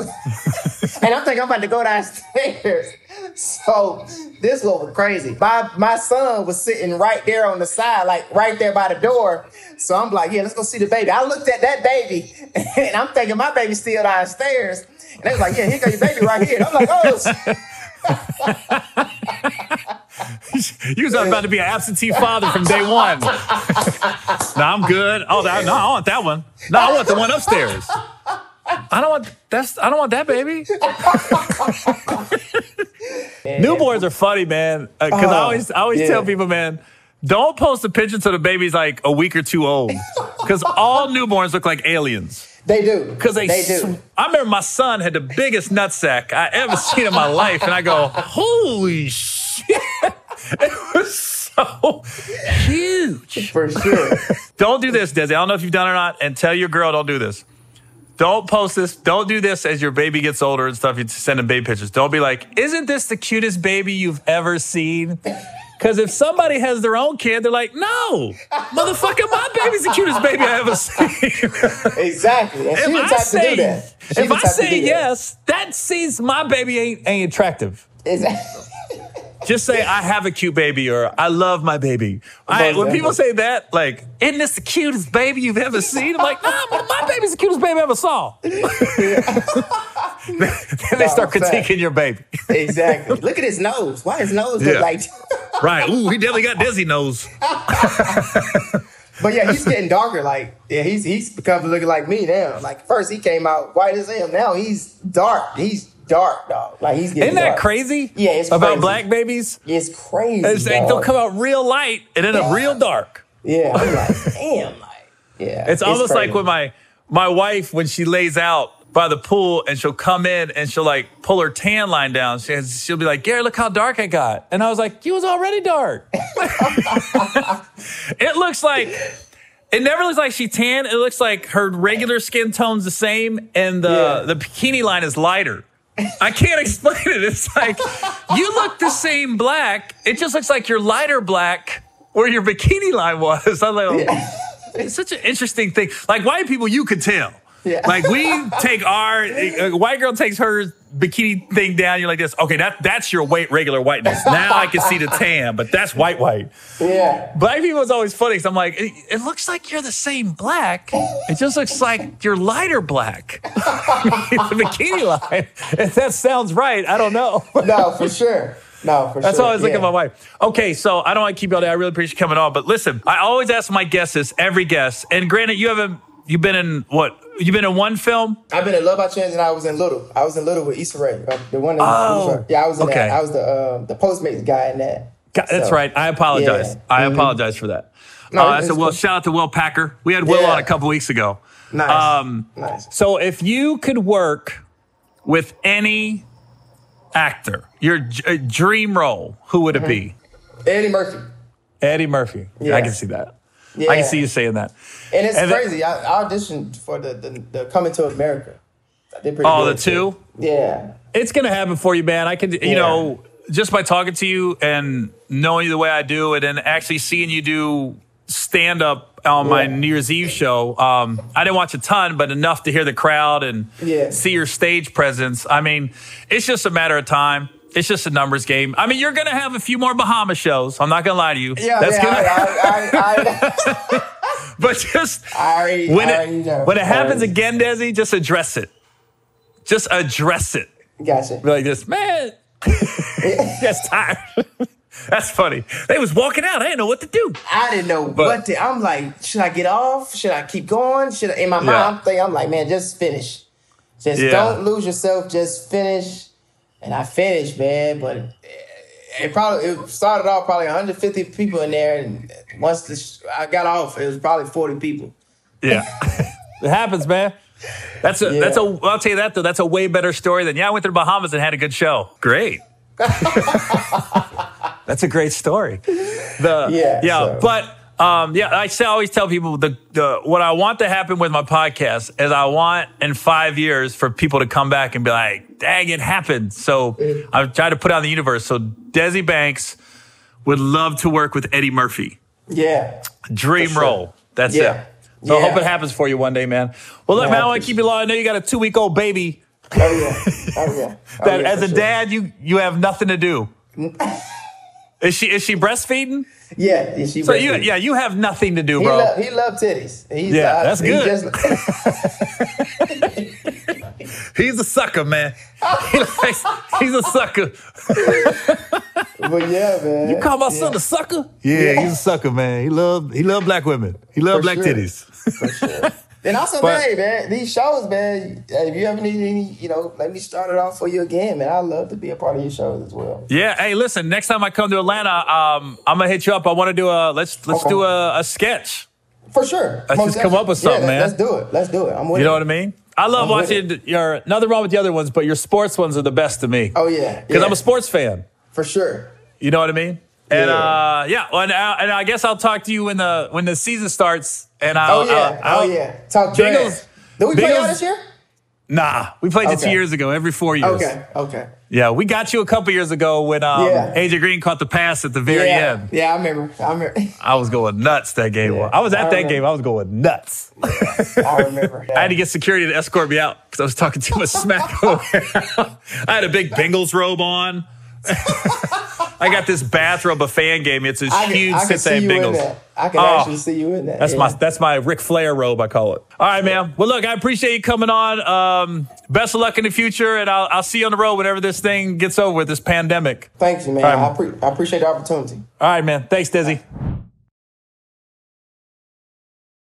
and I'm thinking I'm about to go downstairs. So this was crazy. My son was sitting right there on the side, like right there by the door. So I'm like, yeah, let's go see the baby. I looked at that baby, and I'm thinking my baby's still downstairs. And they was like, yeah, here go your baby right here. And I'm like, oh. You was about to be an absentee father from day one. No, I'm good. Oh, no, I want that one. No, I want the one upstairs. I don't want that baby. Newborns are funny, man. Because I always tell people, man, don't post a picture till the baby's like a week or two old. Because all newborns look like aliens. They do. Because they do. I remember my son had the biggest nutsack I ever seen in my life. And I go, holy shit. It was so huge. For sure. Don't do this, Desi. I don't know if you've done it or not. And tell your girl, don't do this. Don't post this. Don't do this as your baby gets older and stuff. You send them baby pictures. Don't be like, isn't this the cutest baby you've ever seen? Because if somebody has their own kid, they're like, no, motherfucker, my baby's the cutest baby I ever seen. Exactly. And she the type to do that. If I say yes, that sees my baby ain't attractive. Exactly. Just say, I have a cute baby, or I love my baby. When people say that, like, isn't this the cutest baby you've ever seen? I'm like, nah, my baby's the cutest baby I ever saw. Then they start critiquing your baby. Exactly. Look at his nose. Why his nose look like... Right. Ooh, he definitely got Desi nose. But yeah, he's getting darker. Like, yeah, he's becoming looking like me now. Like, first he came out white as hell. Now he's dark. He's dark, dog. Like, he's getting Isn't that dark. Crazy? Yeah, it's about crazy. Black babies? It's crazy, they'll come out real light and end up real dark. Yeah, I'm like, damn. Like, yeah. It's almost crazy. Like when my wife, when she lays out by the pool and she'll come in and she'll like pull her tan line down. She'll be like, Gary, look how dark I got. And I was like, you was already dark. It never looks like she tan. It looks like her regular skin tone's the same and the bikini line is lighter. I can't explain it. It's like, you look the same black. It just looks like you're lighter black where your bikini line was. I'm like, it's such an interesting thing. Like white people, you could tell. Yeah. Like we take a white girl takes her bikini thing down. You're like this. Okay, that's your regular whiteness. Now I can see the tan, but that's white. Yeah. Black people is always funny because I'm like, it looks like you're the same black. It just looks like you're lighter black. The bikini line. If that sounds right, I don't know. No, for sure. That's how I was looking at my wife. Okay, so I don't want to keep you all day. I really appreciate you coming on. But listen, I always ask my guests this, every guest. And granted, you've been in what? You've been in one film? I've been in Love by Chance and I was in Little. I was in Little with Issa Rae. The one in I was in that. I was the Postmates guy in that. That's right. I apologize. Yeah. I apologize for that. I said, well, shout out to Will Packer. We had Will on a couple weeks ago. Nice. So if you could work with any actor, your dream role, who would it be? Eddie Murphy. Eddie Murphy. Yeah. I can see that. Yeah. I can see you saying that. And it's crazy. I auditioned for the Coming to America. I did pretty good. The two? Yeah. It's going to happen for you, man. I can, just by talking to you and knowing you the way I do it and actually seeing you do stand-up on my New Year's Eve show, I didn't watch a ton, but enough to hear the crowd and see your stage presence. I mean, it's just a matter of time. It's just a numbers game. I mean, you're going to have a few more Bahama shows. I'm not going to lie to you. Yeah, but just when it happens again, Desi, just address it. Just address it. Gotcha. Be like this, man. That's tired. That's funny. They was walking out. I didn't know what to do. I didn't know what to. I'm like, should I get off? Should I keep going? In my mind, I'm like, man, just finish. Just don't lose yourself. Just finish. And I finished, man, but it started off probably 150 people in there, and once I got off, it was probably 40 people. Yeah, it happens, man. I'll tell you that though. That's a way better story than I went to the Bahamas and had a good show. Great. That's a great story. I always tell people what I want to happen with my podcast is I want in 5 years for people to come back and be like, dang, it happened. So I've tried to put out in the universe. So Desi Banks would love to work with Eddie Murphy. Yeah. Dream role. That's it. So I hope it happens for you one day, man. Well, look, man, I don't want to keep you long. I know you got a 2-week-old baby. As a dad, you have nothing to do. Is she breastfeeding? Yeah, she breastfeeding. You have nothing to do, bro. He loves titties. That's good. He's a sucker, man. He's a sucker. But yeah, man. You call my son a sucker? Yeah, he's a sucker, man. He love black women. He love black titties. For sure. And also, man, these shows, man, if you ever need any, let me start it off for you again, man. I'd love to be a part of your shows as well. Yeah. Hey, listen, next time I come to Atlanta, I'm going to hit you up. I want to do let's do a sketch. For sure. Let's just come up with something, man. Let's do it. I'm with it. You know what I mean? I love watching nothing wrong with the other ones, but your sports ones are the best to me. Oh, yeah. Because I'm a sports fan. For sure. You know what I mean? And and I guess I'll talk to you when the season starts. And I'll talk draft. Did we play all this year? Nah, we played it 2 years ago. Every 4 years. Okay. Yeah, we got you a couple years ago when AJ Green caught the pass at the very end. Yeah, I remember. I was going nuts that game. Yeah, I was at that game. I was going nuts. I remember. Yeah. I had to get security to escort me out because I was talking too much smack. I had a big Bengals robe on. I got this bathrobe a fan gave me. It's a huge Cincinnati Bengals. I can actually see you in that. That's my Ric Flair robe, I call it. All right, man. Well, look, I appreciate you coming on. Best of luck in the future, and I'll see you on the road whenever this thing gets over with, this pandemic. Thanks, man. I appreciate the opportunity. All right, man. Thanks, Desi.